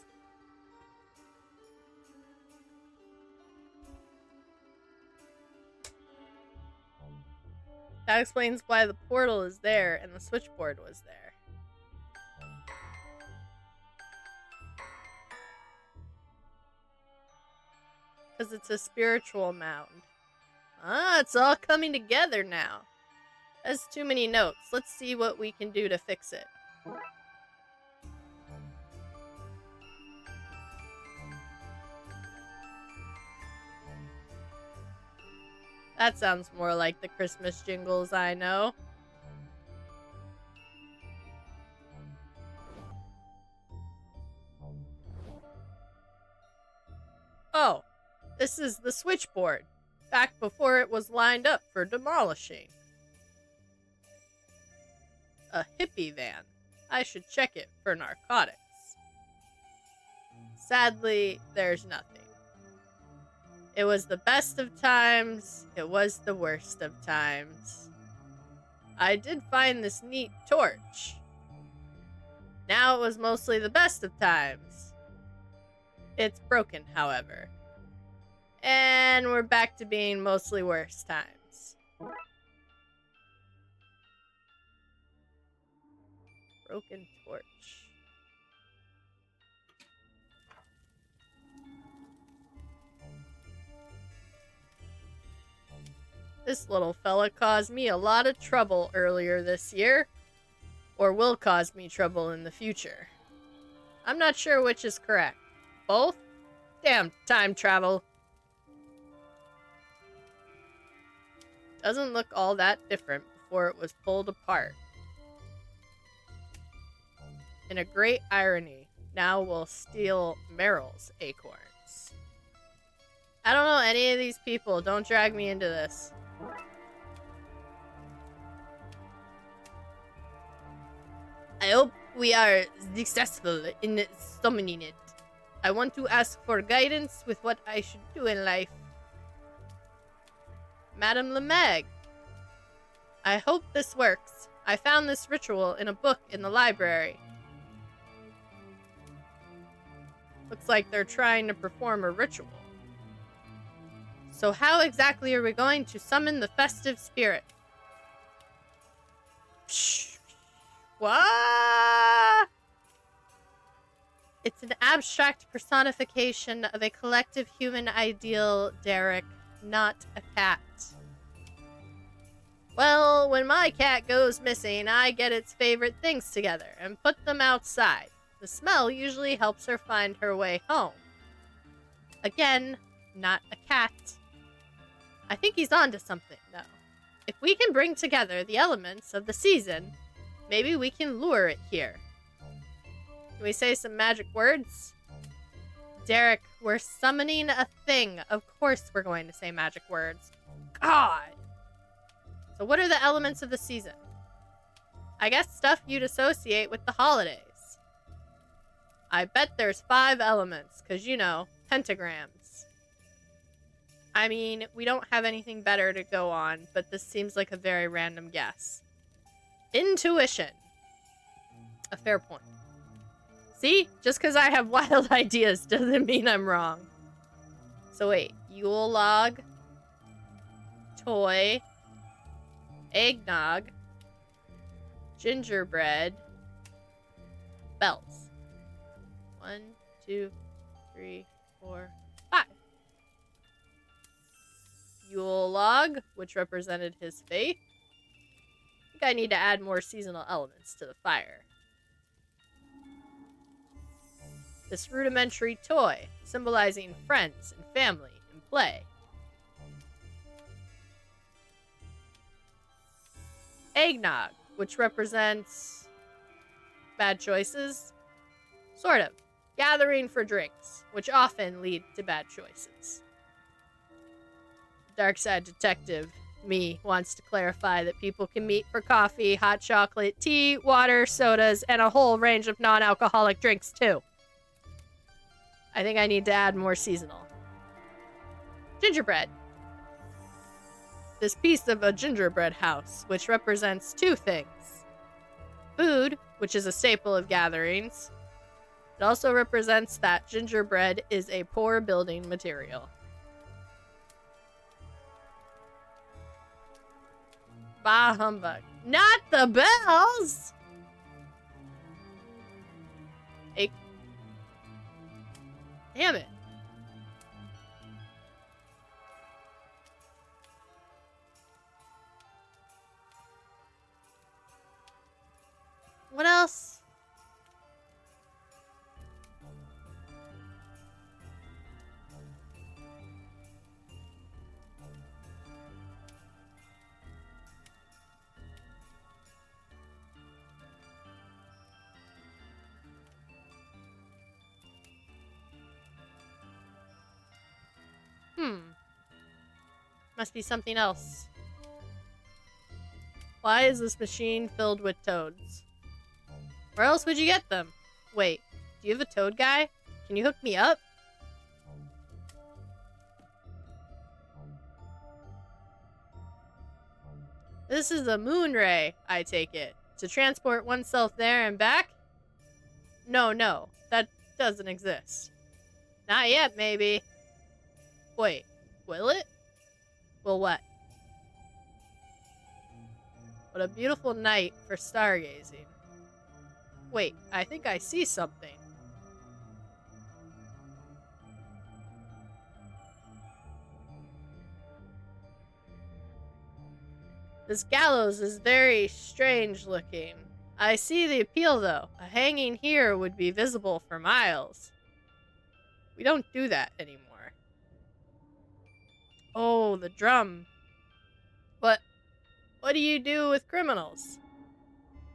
That explains why the portal is there and the switchboard was there. Because it's a spiritual mound. Ah, it's all coming together now. That's too many notes. Let's see what we can do to fix it. That sounds more like the Christmas jingles I know. Oh, this is the switchboard, back before it was lined up for demolishing. A hippie van. I should check it for narcotics. Sadly, there's nothing. It was the best of times, it was the worst of times. I did find this neat torch. Now it was mostly the best of times. It's broken, however. And we're back to being mostly worse times. Broken torch. This little fella caused me a lot of trouble earlier this year, or will cause me trouble in the future. I'm not sure which is correct. Both? Damn time travel. Doesn't look all that different before it was pulled apart. In a great irony, now we'll steal Meryl's acorns. I don't know any of these people. Don't drag me into this. I hope we are successful in summoning it. I want to ask for guidance with what I should do in life. Madame Lemeg. I hope this works. I found this ritual in a book in the library. Looks like they're trying to perform a ritual. So how exactly are we going to summon the festive spirit? Psh. What? It's an abstract personification of a collective human ideal, Derek, not a cat. Well, when my cat goes missing, I get its favorite things together and put them outside. The smell usually helps her find her way home. Again, not a cat. I think he's onto something, though. If we can bring together the elements of the season, maybe we can lure it here. Can we say some magic words? Derek, we're summoning a thing. Of course we're going to say magic words. God! So what are the elements of the season? I guess stuff you'd associate with the holidays. I bet there's 5 elements, because, you know, pentagrams. I mean, we don't have anything better to go on, but this seems like a very random guess. Intuition. A fair point. See? Just because I have wild ideas doesn't mean I'm wrong. So wait. Yule log. Toy. Eggnog. Gingerbread. Bells. 1, 2, 3, 4, 5. Yule log, which represented his faith. I think I need to add more seasonal elements to the fire. This rudimentary toy, symbolizing friends and family and play. Eggnog, which represents bad choices. Sort of. Gathering for drinks, which often lead to bad choices. Darkside detective, me, wants to clarify that people can meet for coffee, hot chocolate, tea, water, sodas, and a whole range of non-alcoholic drinks, too. I think I need to add more seasonal. Gingerbread. This piece of a gingerbread house, which represents 2 things. Food, which is a staple of gatherings. It also represents that gingerbread is a poor building material. Bah humbug. Not the bells! Damn it. What else? Must be something else. Why is this machine filled with toads? Where else would you get them? Wait, do you have a toad guy? Can you hook me up? This is a moon ray, I take it. To transport oneself there and back? No, that doesn't exist. Not yet, maybe. Wait, will it? Will what? What a beautiful night for stargazing. Wait, I think I see something. This gallows is very strange looking. I see the appeal, though. A hanging here would be visible for miles. We don't do that anymore. Oh, the drum. What do you do with criminals?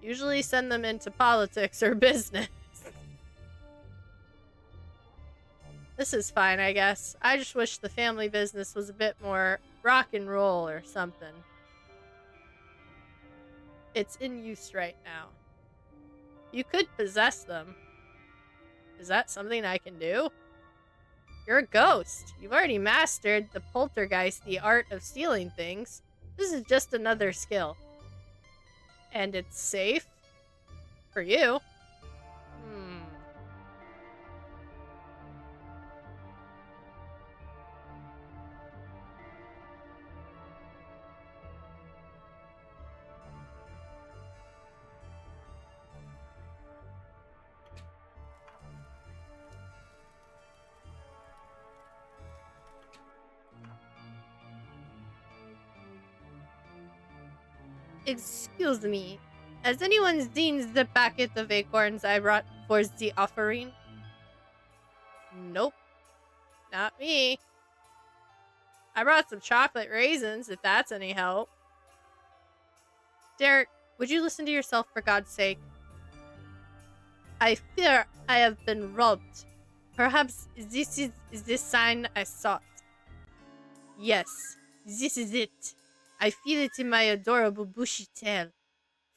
Usually send them into politics or business. This is fine, I guess. I just wish the family business was a bit more rock and roll or something. It's in use right now. You could possess them. Is that something I can do? You're a ghost. You've already mastered the poltergeist, the art of stealing things. This is just another skill. And it's safe? For you. Excuse me. Has anyone seen the packet of acorns I brought for the offering? Nope. Not me. I brought some chocolate raisins, if that's any help. Derek, would you listen to yourself for God's sake? I fear I have been robbed. Perhaps this is the sign I sought. Yes, this is it. I feel it in my adorable bushy tail.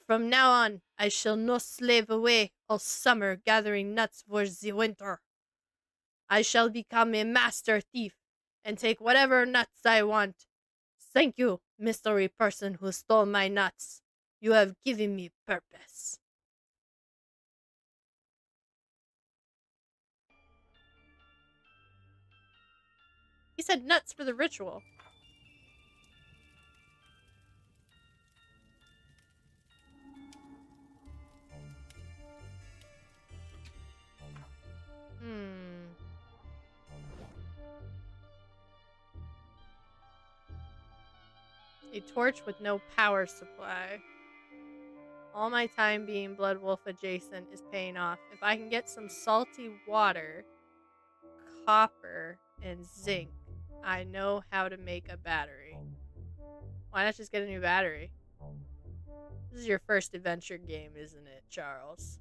From now on, I shall not slave away all summer gathering nuts for the winter. I shall become a master thief and take whatever nuts I want. Thank you, mystery person who stole my nuts. You have given me purpose. He said nuts for the ritual. A torch with no power supply. All my time being Blood Wolf adjacent is paying off. If I can get some salty water, copper, and zinc, I know how to make a battery. Why not just get a new battery? This is your first adventure game, isn't it, Charles?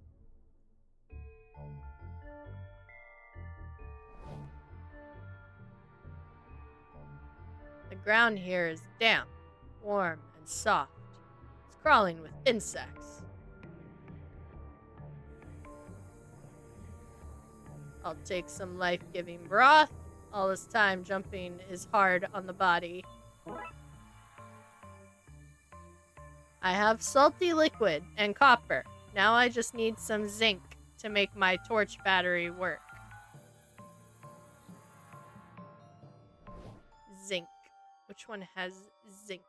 The ground here is damp, warm, and soft. It's crawling with insects. I'll take some life-giving broth. All this time jumping is hard on the body. I have salty liquid and copper. Now I just need some zinc to make my torch battery work. Zinc. Which one has zinc?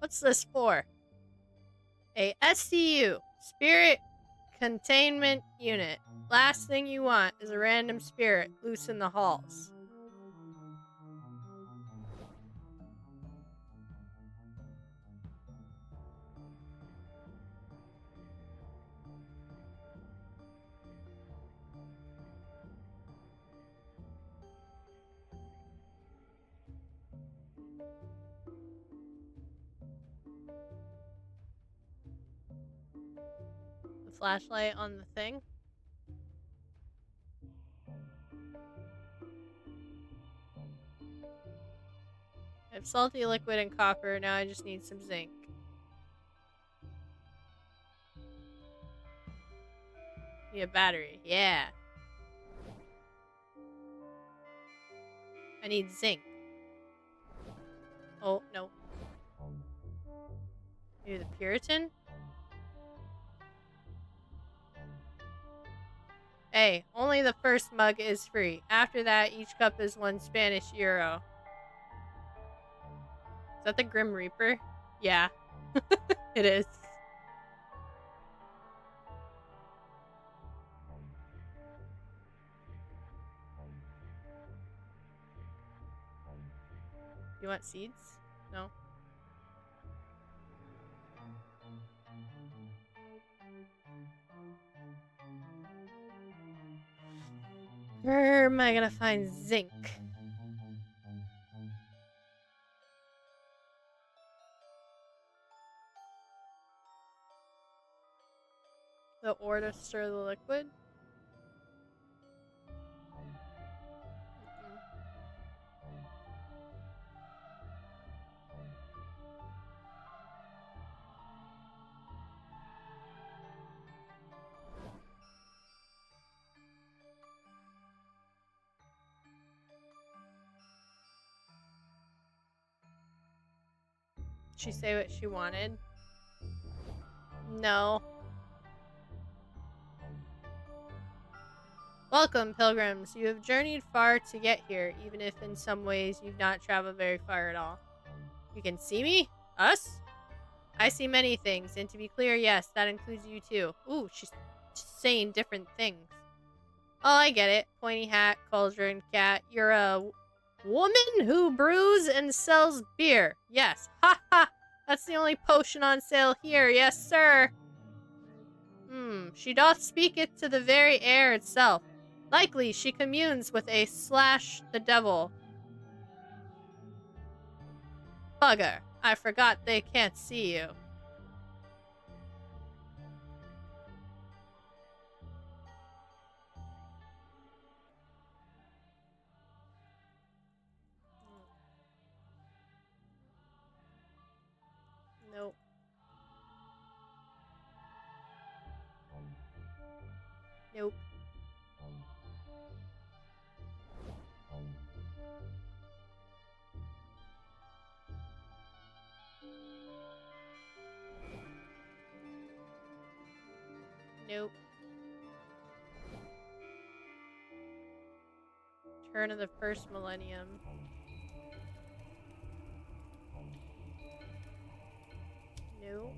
What's this for? A SCU, Spirit Containment Unit. Last thing you want is a random spirit loose in the halls. The flashlight on the thing. I have salty liquid and copper. Now I just need some zinc. Need a battery. Yeah. I need zinc. Oh, no. Maybe the Puritan? Hey, only the first mug is free. After that, each cup is 1 Spanish euro. Is that the Grim Reaper? Yeah. It is. You want seeds? No? Where am I gonna find zinc? The ore to stir the liquid? Mm-mm. Did she say what she wanted? No. Welcome, pilgrims. You have journeyed far to get here, even if in some ways you've not traveled very far at all. You can see me? Us? I see many things, and to be clear, yes, that includes you too. Ooh, she's saying different things. Oh, I get it. Pointy hat, cauldron, cat. You're a woman who brews and sells beer. Yes. Ha ha! That's the only potion on sale here. Yes, sir. She doth speak it to the very air itself. Likely she communes with a slash the devil. Bugger. I forgot they can't see you. Nope. Nope. Nope. Turn of the first millennium. Nope.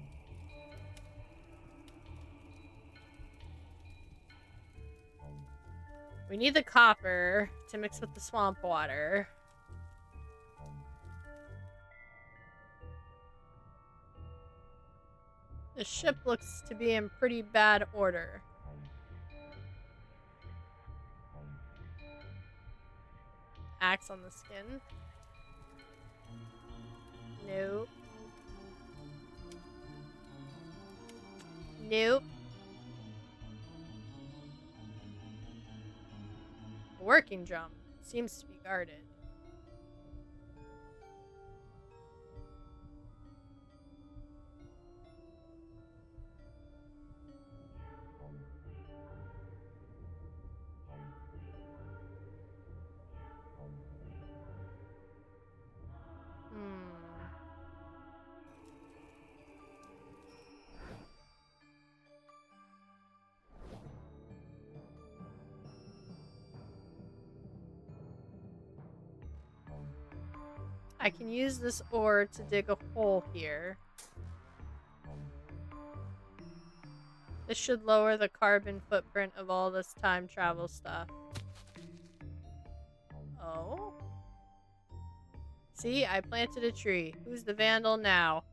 We need the copper to mix with the swamp water. The ship looks to be in pretty bad order. Axe on the skin. Nope. Nope. A working drum. Seems to be guarded. I can use this ore to dig a hole here. This should lower the carbon footprint of all this time travel stuff. Oh? See, I planted a tree. Who's the vandal now?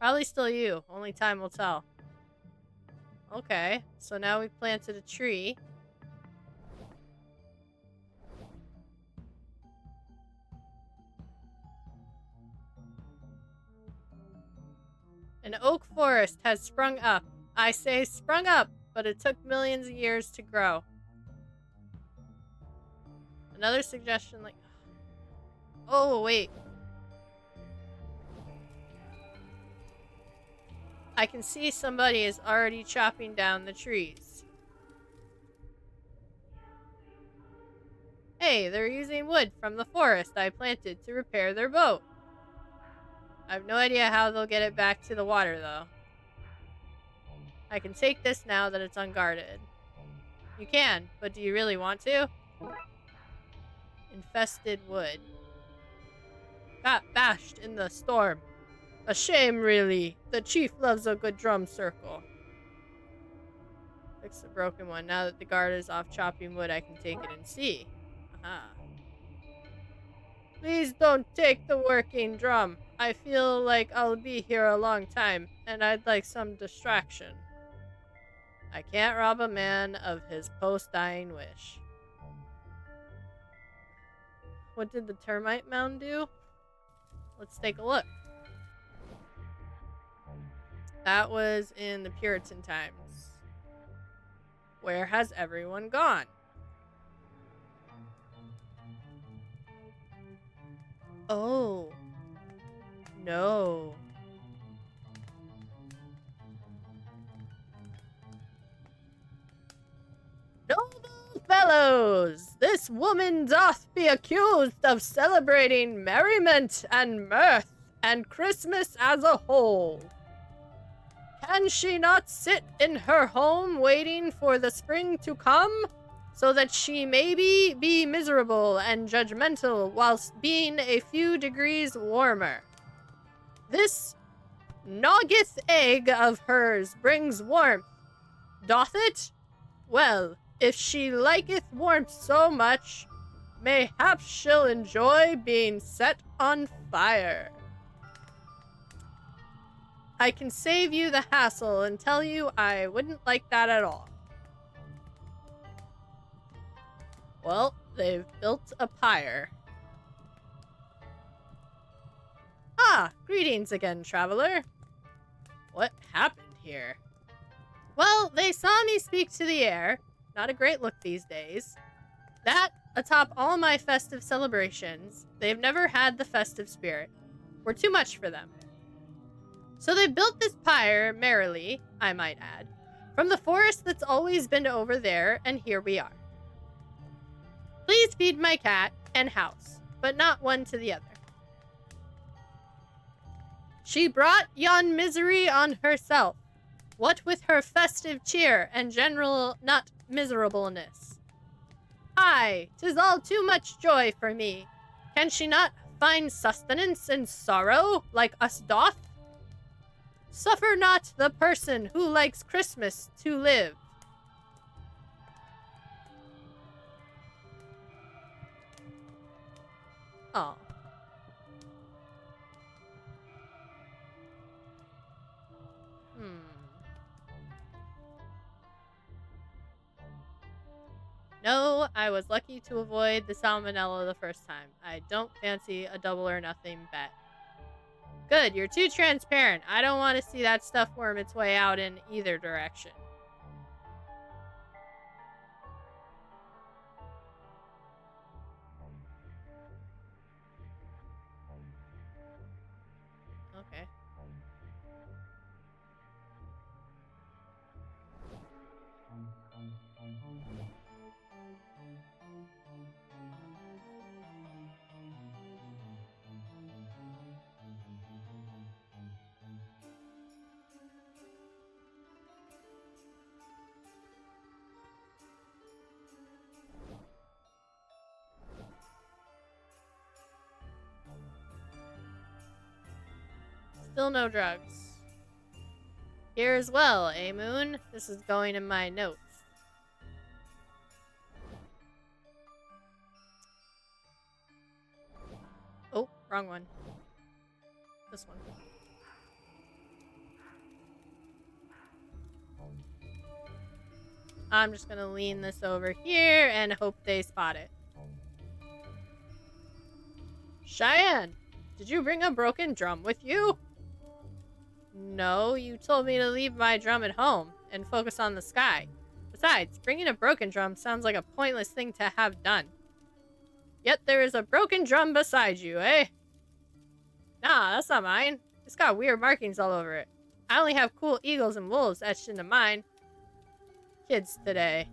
Probably still you. Only time will tell. Okay, so now we've planted a tree. An oak forest has sprung up. I say sprung up, but it took millions of years to grow. Another suggestion like... Oh, wait. I can see somebody is already chopping down the trees. Hey, they're using wood from the forest I planted to repair their boat. I have no idea how they'll get it back to the water, though. I can take this now that it's unguarded. You can, but do you really want to? Infested wood. Got bashed in the storm. A shame, really. The chief loves a good drum circle. Fix the broken one. Now that the guard is off chopping wood, I can take it and see. Aha. Please don't take the working drum. I feel like I'll be here a long time, and I'd like some distraction. I can't rob a man of his post-dying wish. What did the termite mound do? Let's take a look. That was in the Puritan times. Where has everyone gone? Oh. No. Noble fellows, this woman doth be accused of celebrating merriment and mirth and Christmas as a whole. Can she not sit in her home waiting for the spring to come, so that she maybe be miserable and judgmental whilst being a few degrees warmer? This noggith egg of hers brings warmth, doth it? Well, if she liketh warmth so much, mayhap she'll enjoy being set on fire. I can save you the hassle and tell you I wouldn't like that at all. Well, they've built a pyre. Ah, greetings again, traveler. What happened here? Well, they saw me speak to the air. Not a great look these days. That, atop all my festive celebrations, they've never had the festive spirit. We're too much for them. So they built this pyre, merrily, I might add, from the forest that's always been over there, and here we are. Please feed my cat and house, but not one to the other. She brought yon misery on herself, what with her festive cheer and general not miserableness. Aye, 'tis all too much joy for me. Can she not find sustenance in sorrow, like us doth? Suffer not the person who likes Christmas to live. Oh. No, I was lucky to avoid the salmonella the first time. I don't fancy a double or nothing bet. Good, you're too transparent. I don't want to see that stuff worm its way out in either direction. Okay. Still no drugs. Here as well, eh, Moon? This is going in my notes. Oh, wrong one. This one. I'm just gonna lean this over here and hope they spot it. Cheyenne, did you bring a broken drum with you? No, you told me to leave my drum at home and focus on the sky. Besides, bringing a broken drum sounds like a pointless thing to have done. Yet there is a broken drum beside you, eh? Nah, that's not mine. It's got weird markings all over it. I only have cool eagles and wolves etched into mine. Kids today.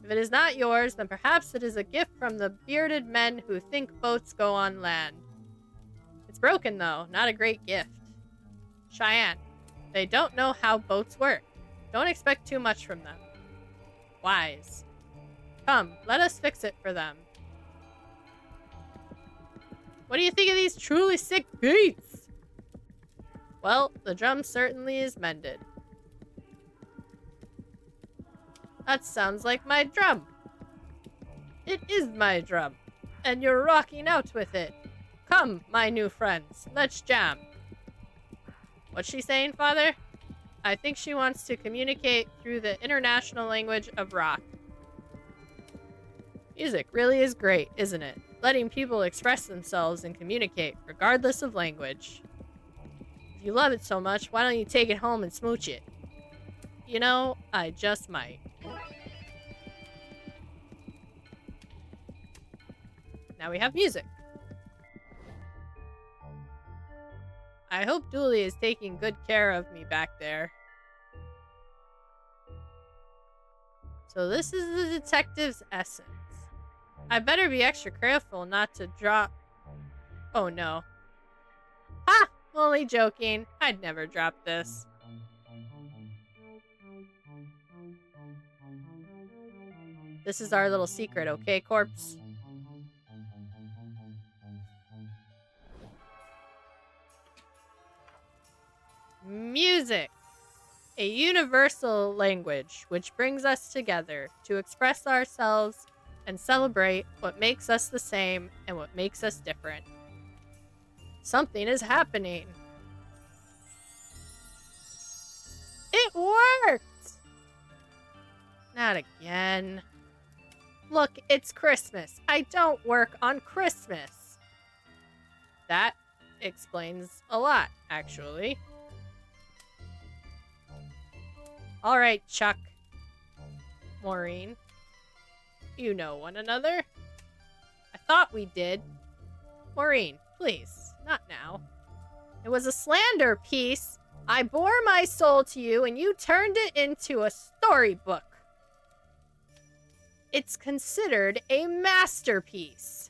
If it is not yours, then perhaps it is a gift from the bearded men who think boats go on land. It's broken, though. Not a great gift. Cheyenne. They don't know how boats work. Don't expect too much from them. Wise. Come, let us fix it for them. What do you think of these truly sick beats? Well, the drum certainly is mended. That sounds like my drum. It is my drum, and you're rocking out with it. Come, my new friends, let's jam. What's she saying, Father? I think she wants to communicate through the international language of rock. Music really is great, isn't it? Letting people express themselves and communicate, regardless of language. If you love it so much, why don't you take it home and smooch it? You know, I just might. Now we have music. I hope Dooley is taking good care of me back there. So this is the detective's essence. I better be extra careful not to drop... Oh no. Ha! Only joking. I'd never drop this. This is our little secret, okay, corpse? Music. A universal language which brings us together to express ourselves and celebrate what makes us the same and what makes us different. Something is happening. It worked! Not again. Look, it's Christmas. I don't work on Christmas. That explains a lot, actually. Alright, Chuck. Maureen. You know one another? I thought we did. Maureen, please, not now. It was a slander piece. I bore my soul to you and you turned it into a storybook. It's considered a masterpiece.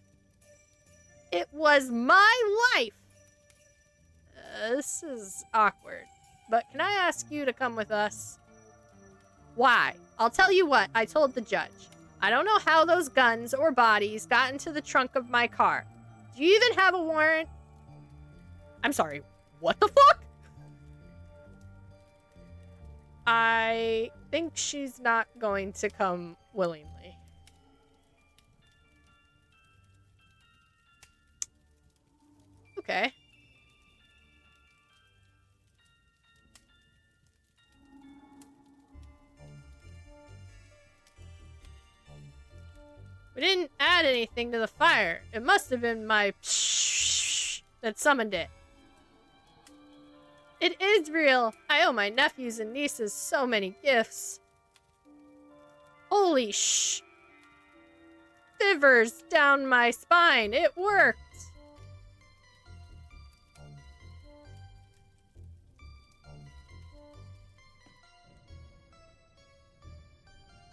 It was my life. This is awkward. But can I ask you to come with us? Why? I'll tell you what I told the judge. I don't know how those guns or bodies got into the trunk of my car. Do you even have a warrant? I'm sorry, what the fuck? I think she's not going to come willingly. Okay. We didn't add anything to the fire. It must have been my that summoned it. It is real. I owe my nephews and nieces so many gifts. Holy shivers down my spine. It worked.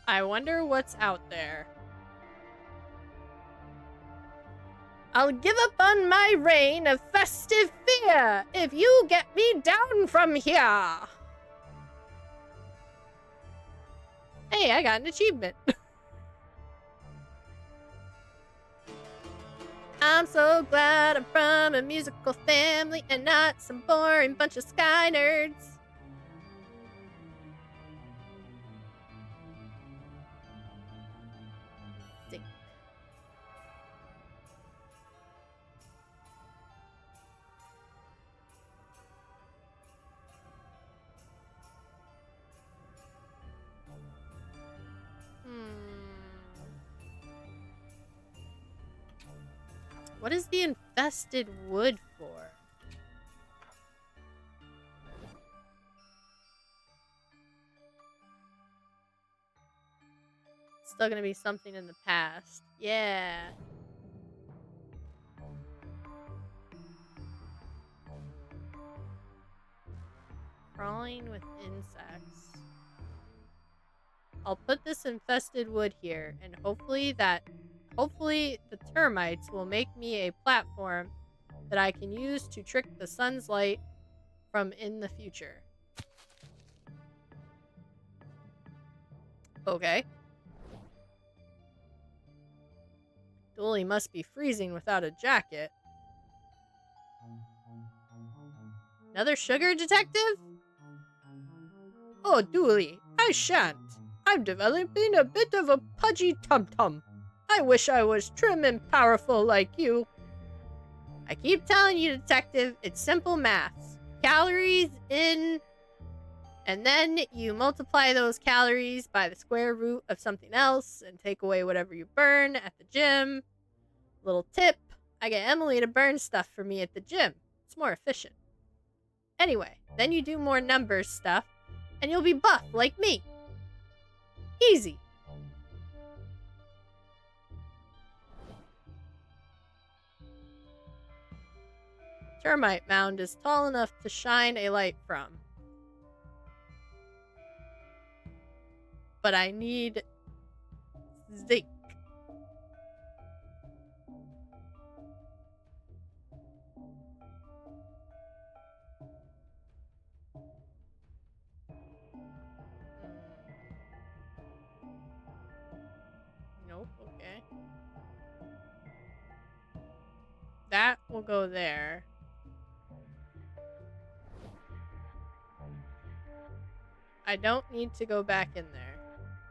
I wonder what's out there. I'll give up on my reign of festive fear if you get me down from here. Hey, I got an achievement. I'm so glad I'm from a musical family and not some boring bunch of sky nerds. What is the infested wood for? Still gonna be something in the past. Yeah. Crawling with insects. I'll put this infested wood here, and hopefully the termites will make me a platform that I can use to trick the sun's light from in the future. Okay. Dooley must be freezing without a jacket. Another sugar detective? Oh, Dooley, I shan't. I'm developing a bit of a pudgy tum-tum. I wish I was trim and powerful like you. I keep telling you, detective, it's simple maths. Calories in... And then you multiply those calories by the square root of something else and take away whatever you burn at the gym. Little tip, I get Emily to burn stuff for me at the gym. It's more efficient. Anyway, then you do more numbers stuff, and you'll be buff like me. Easy. Termite mound is tall enough to shine a light from. But I need zinc. Nope, okay. That will go there. I don't need to go back in there.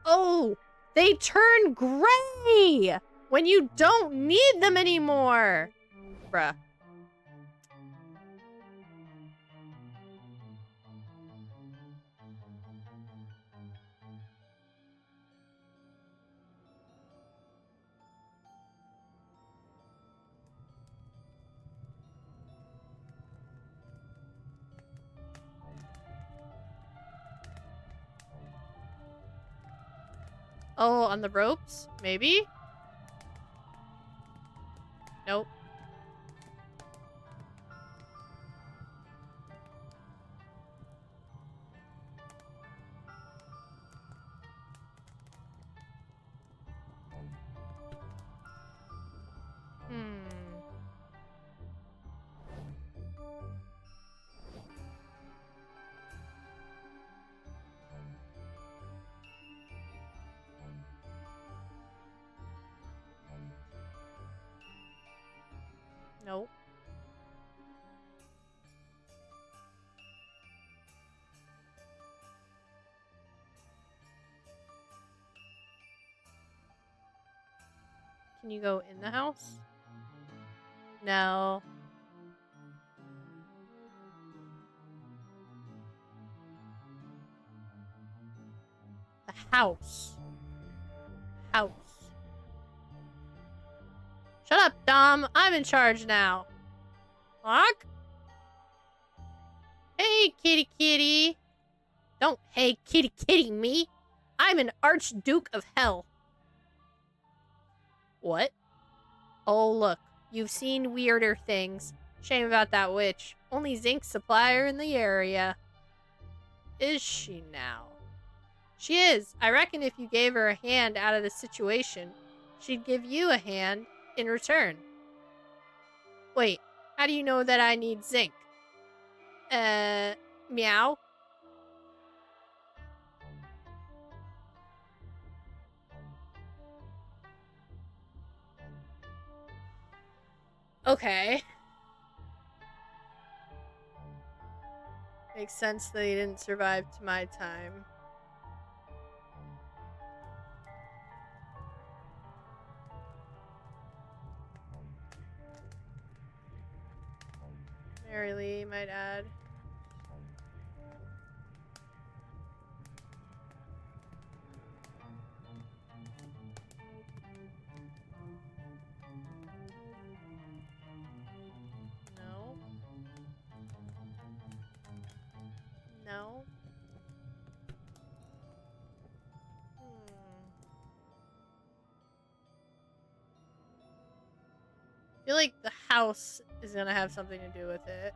Oh! They turn gray! When you don't need them anymore! Bruh. Oh, on the ropes? Maybe? Nope. Nope. Can you go in the house? No. The house. House. Shut up, Dom. I'm in charge now. Lock? Hey, kitty kitty. Don't hey kitty kitty me. I'm an Archduke of Hell. What? Oh, look. You've seen weirder things. Shame about that witch. Only zinc supplier in the area. Is she now? She is. I reckon if you gave her a hand out of the situation, she'd give you a hand in return. Wait, how do you know that I need zinc? Meow? Okay. Makes sense that he didn't survive to my time. Mary Lee might add. No. No. I feel like the house is gonna have something to do with it.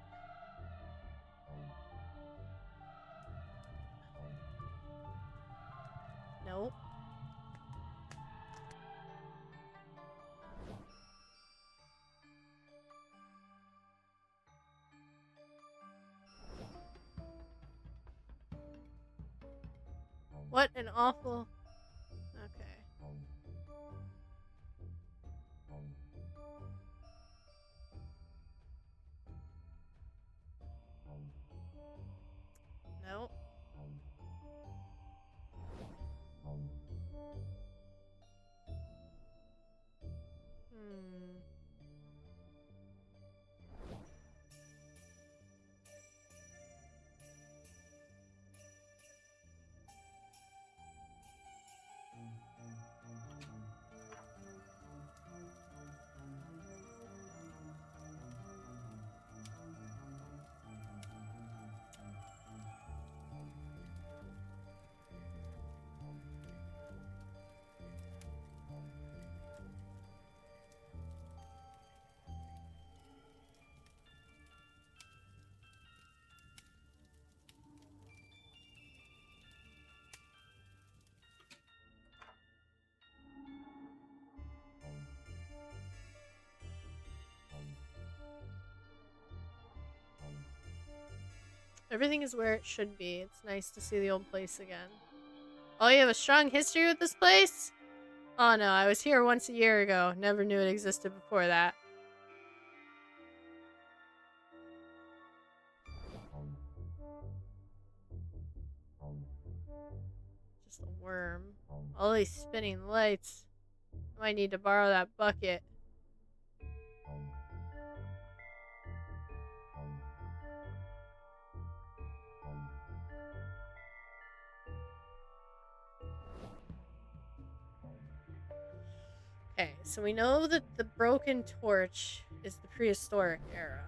Nope. What an awful... Okay. Nope. Hmm. Everything is where it should be. It's nice to see the old place again. Oh, you have a strong history with this place? Oh no, I was here once a year ago. Never knew it existed before that. Just a worm. All these spinning lights. I might need to borrow that bucket. Okay, so we know that the broken torch is the prehistoric era.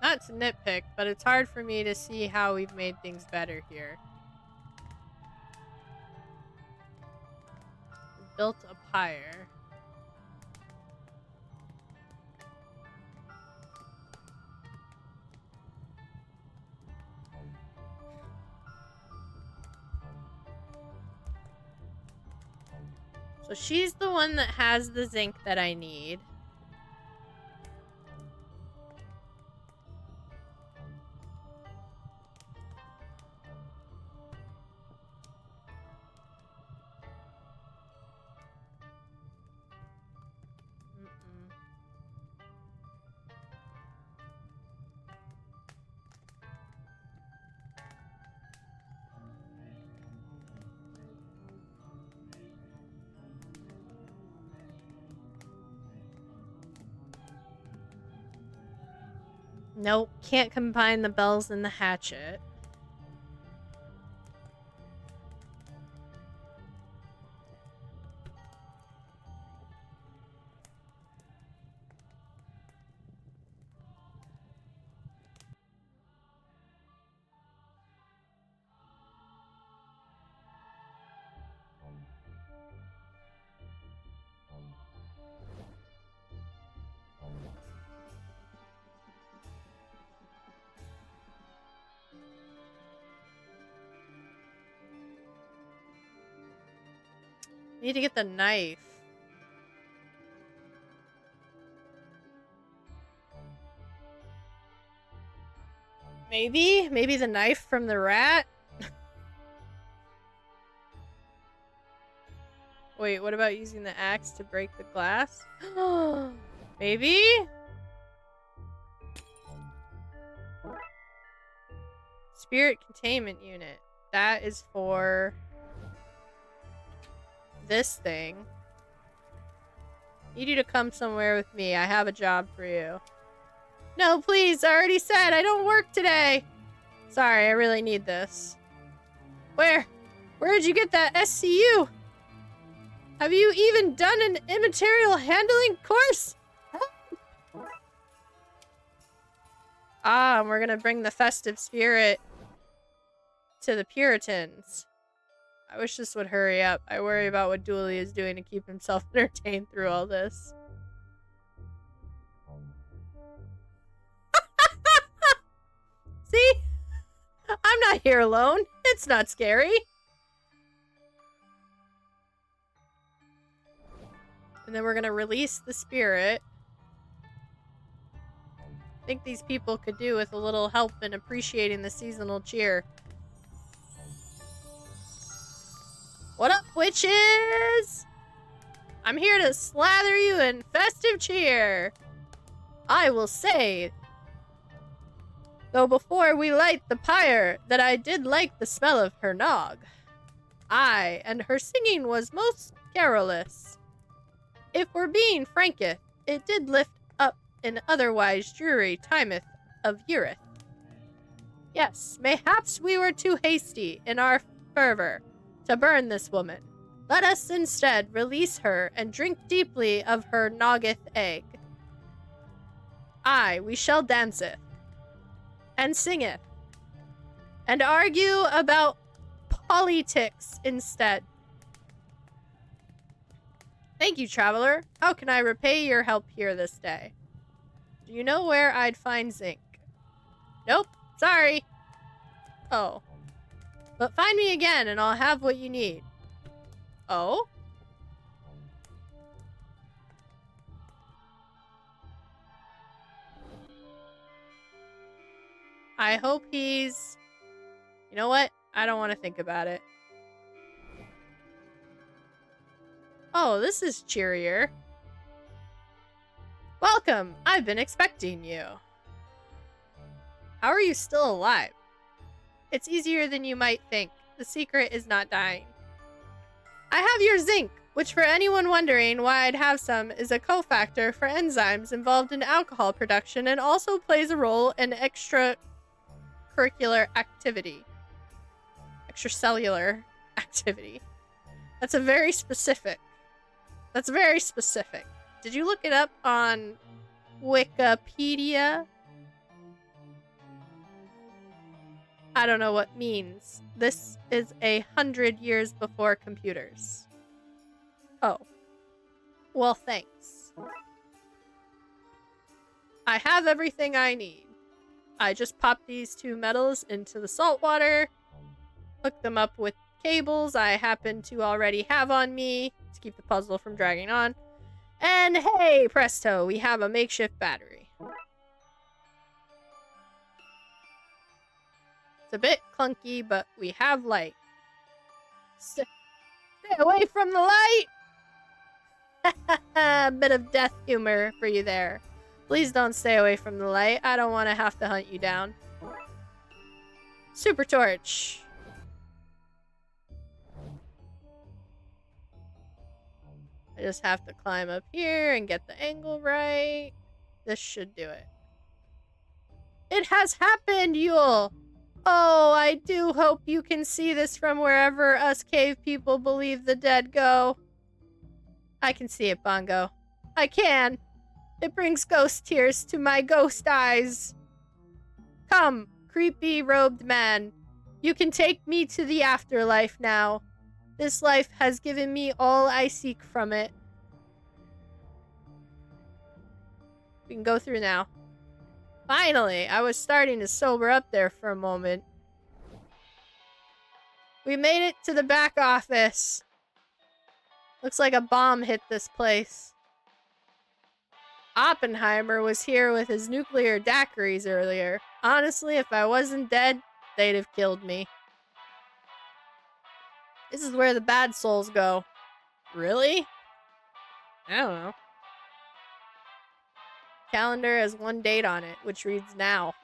Not to nitpick, but it's hard for me to see how we've made things better here. We built a pyre. So she's the one that has the zinc that I need. Nope, can't combine the bells and the hatchet. Need to get the knife. Maybe the knife from the rat? Wait, what about using the axe to break the glass? Maybe? Spirit containment unit. That is for this thing. Need you to come somewhere with me. I have a job for you. No, please. I already said I don't work today. Sorry, I really need this. Where'd you get that SCU? Have you even done an immaterial handling course? Ah, and we're gonna bring the festive spirit to the Puritans. I wish this would hurry up. I worry about what Dooley is doing to keep himself entertained through all this. See? I'm not here alone. It's not scary. And then we're gonna release the spirit. I think these people could do with a little help in appreciating the seasonal cheer. What up, witches? I'm here to slather you in festive cheer. I will say, though before we light the pyre, that I did like the smell of her nog. Aye, and her singing was most garrulous. If we're being franketh, it did lift up an otherwise dreary timeth of yeareth. Yes, mayhaps we were too hasty in our fervor to burn this woman. Let us instead release her and drink deeply of her noggeth egg. Aye, we shall danceth, and singeth, and argue about politics instead. Thank you, traveler. How can I repay your help here this day? Do you know where I'd find zinc? Nope, sorry. Oh. But find me again and I'll have what you need. Oh? I hope he's... You know what? I don't want to think about it. Oh, this is cheerier. Welcome! I've been expecting you. How are you still alive? It's easier than you might think. The secret is not dying. I have your zinc, which for anyone wondering why I'd have some is a cofactor for enzymes involved in alcohol production and also plays a role in extracurricular activity. Extracellular activity. That's very specific. That's very specific. Did you look it up on Wikipedia? I don't know what means. This is 100 years before computers. Oh. Well, thanks. I have everything I need. I just popped these two metals into the salt water, hooked them up with cables I happen to already have on me to keep the puzzle from dragging on, and hey, presto, we have a makeshift battery. It's a bit clunky, but we have light. Stay away from the light! A bit of death humor for you there. Please don't stay away from the light. I don't want to have to hunt you down. Super torch. I just have to climb up here and get the angle right. This should do it. It has happened, Yule! Oh, I do hope you can see this from wherever us cave people believe the dead go. I can see it, Bongo. I can. It brings ghost tears to my ghost eyes. Come, creepy robed man. You can take me to the afterlife now. This life has given me all I seek from it. We can go through now. Finally, I was starting to sober up there for a moment. We made it to the back office. Looks like a bomb hit this place. Oppenheimer was here with his nuclear daiquiris earlier. Honestly, if I wasn't dead, they'd have killed me. This is where the bad souls go. Really? I don't know. Calendar has one date on it, which reads now.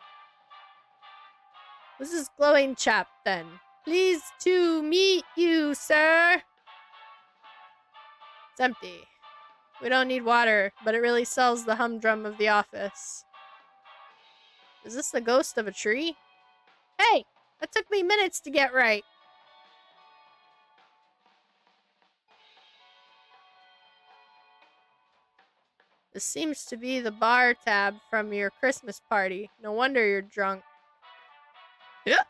This is glowing chap, then. Pleased to meet you, sir. It's empty. We don't need water, but it really sells the humdrum of the office. Is this the ghost of a tree? Hey! That took me minutes to get right. This seems to be the bar tab from your Christmas party. No wonder you're drunk. Yeah.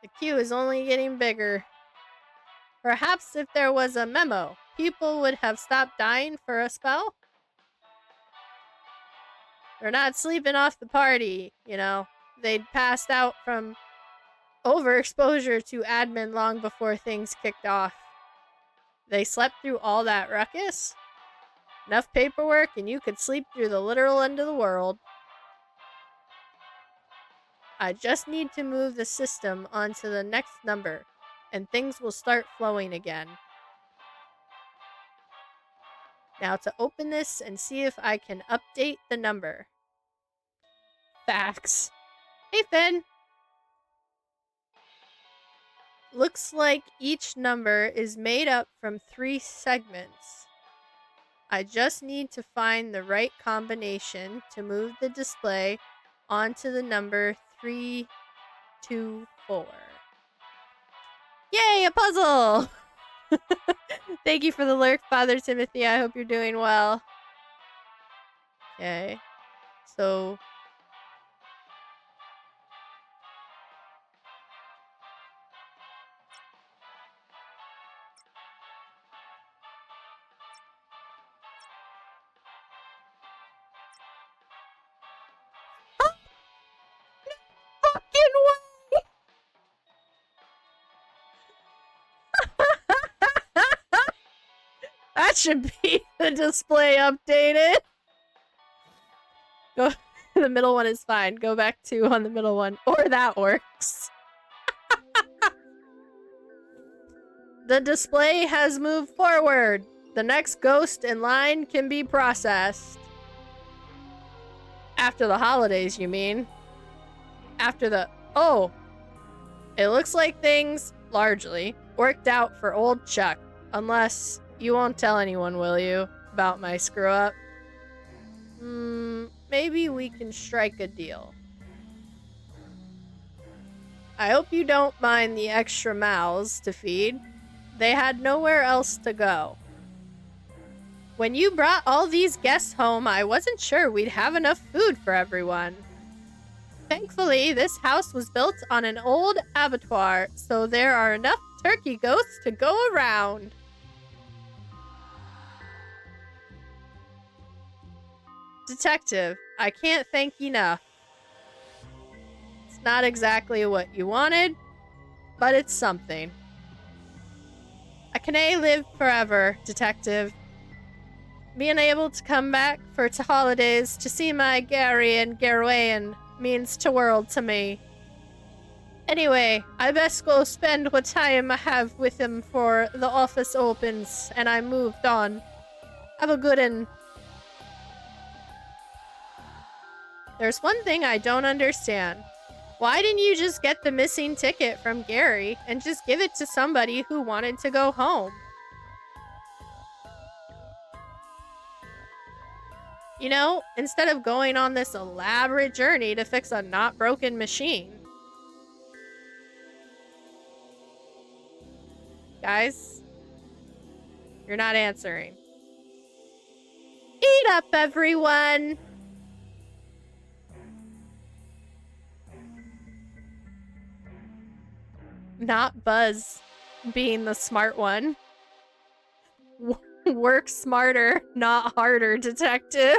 The queue is only getting bigger. Perhaps if there was a memo, people would have stopped dying for a spell? They're not sleeping off the party, you know. They'd passed out from overexposure to admin long before things kicked off. They slept through all that ruckus? Enough paperwork and you could sleep through the literal end of the world. I just need to move the system onto the next number, and things will start flowing again. Now to open this and see if I can update the number. Facts. Hey, Finn. Looks like each number is made up from 3 segments. I just need to find the right combination to move the display onto the number 324. Yay, a puzzle! Thank you for the lurk, Father Timothy. I hope you're doing well. Okay. So... fucking way! That should be the display updated. Go. The middle one is fine. Go back 2 on the middle one. Or that works. The display has moved forward. The next ghost in line can be processed. After the holidays, you mean? After the... Oh. It looks like things, largely, worked out for old Chuck. Unless you won't tell anyone, will you? About my screw-up? Maybe we can strike a deal. I hope you don't mind the extra mouths to feed. They had nowhere else to go. When you brought all these guests home, I wasn't sure we'd have enough food for everyone. Thankfully, this house was built on an old abattoir, so there are enough turkey ghosts to go around. Detective, I can't thank you enough. It's not exactly what you wanted, but it's something. I can live forever, Detective. Being able to come back for holidays to see my Gary and Gawain means the world to me. Anyway, I best go spend what time I have with him for the office opens, and I moved on. Have a good one. There's one thing I don't understand. Why didn't you just get the missing ticket from Gary and just give it to somebody who wanted to go home? You know, instead of going on this elaborate journey to fix a not broken machine. Guys, you're not answering. Eat up, everyone! Not Buzz being the smart one. Work smarter, not harder, Detective.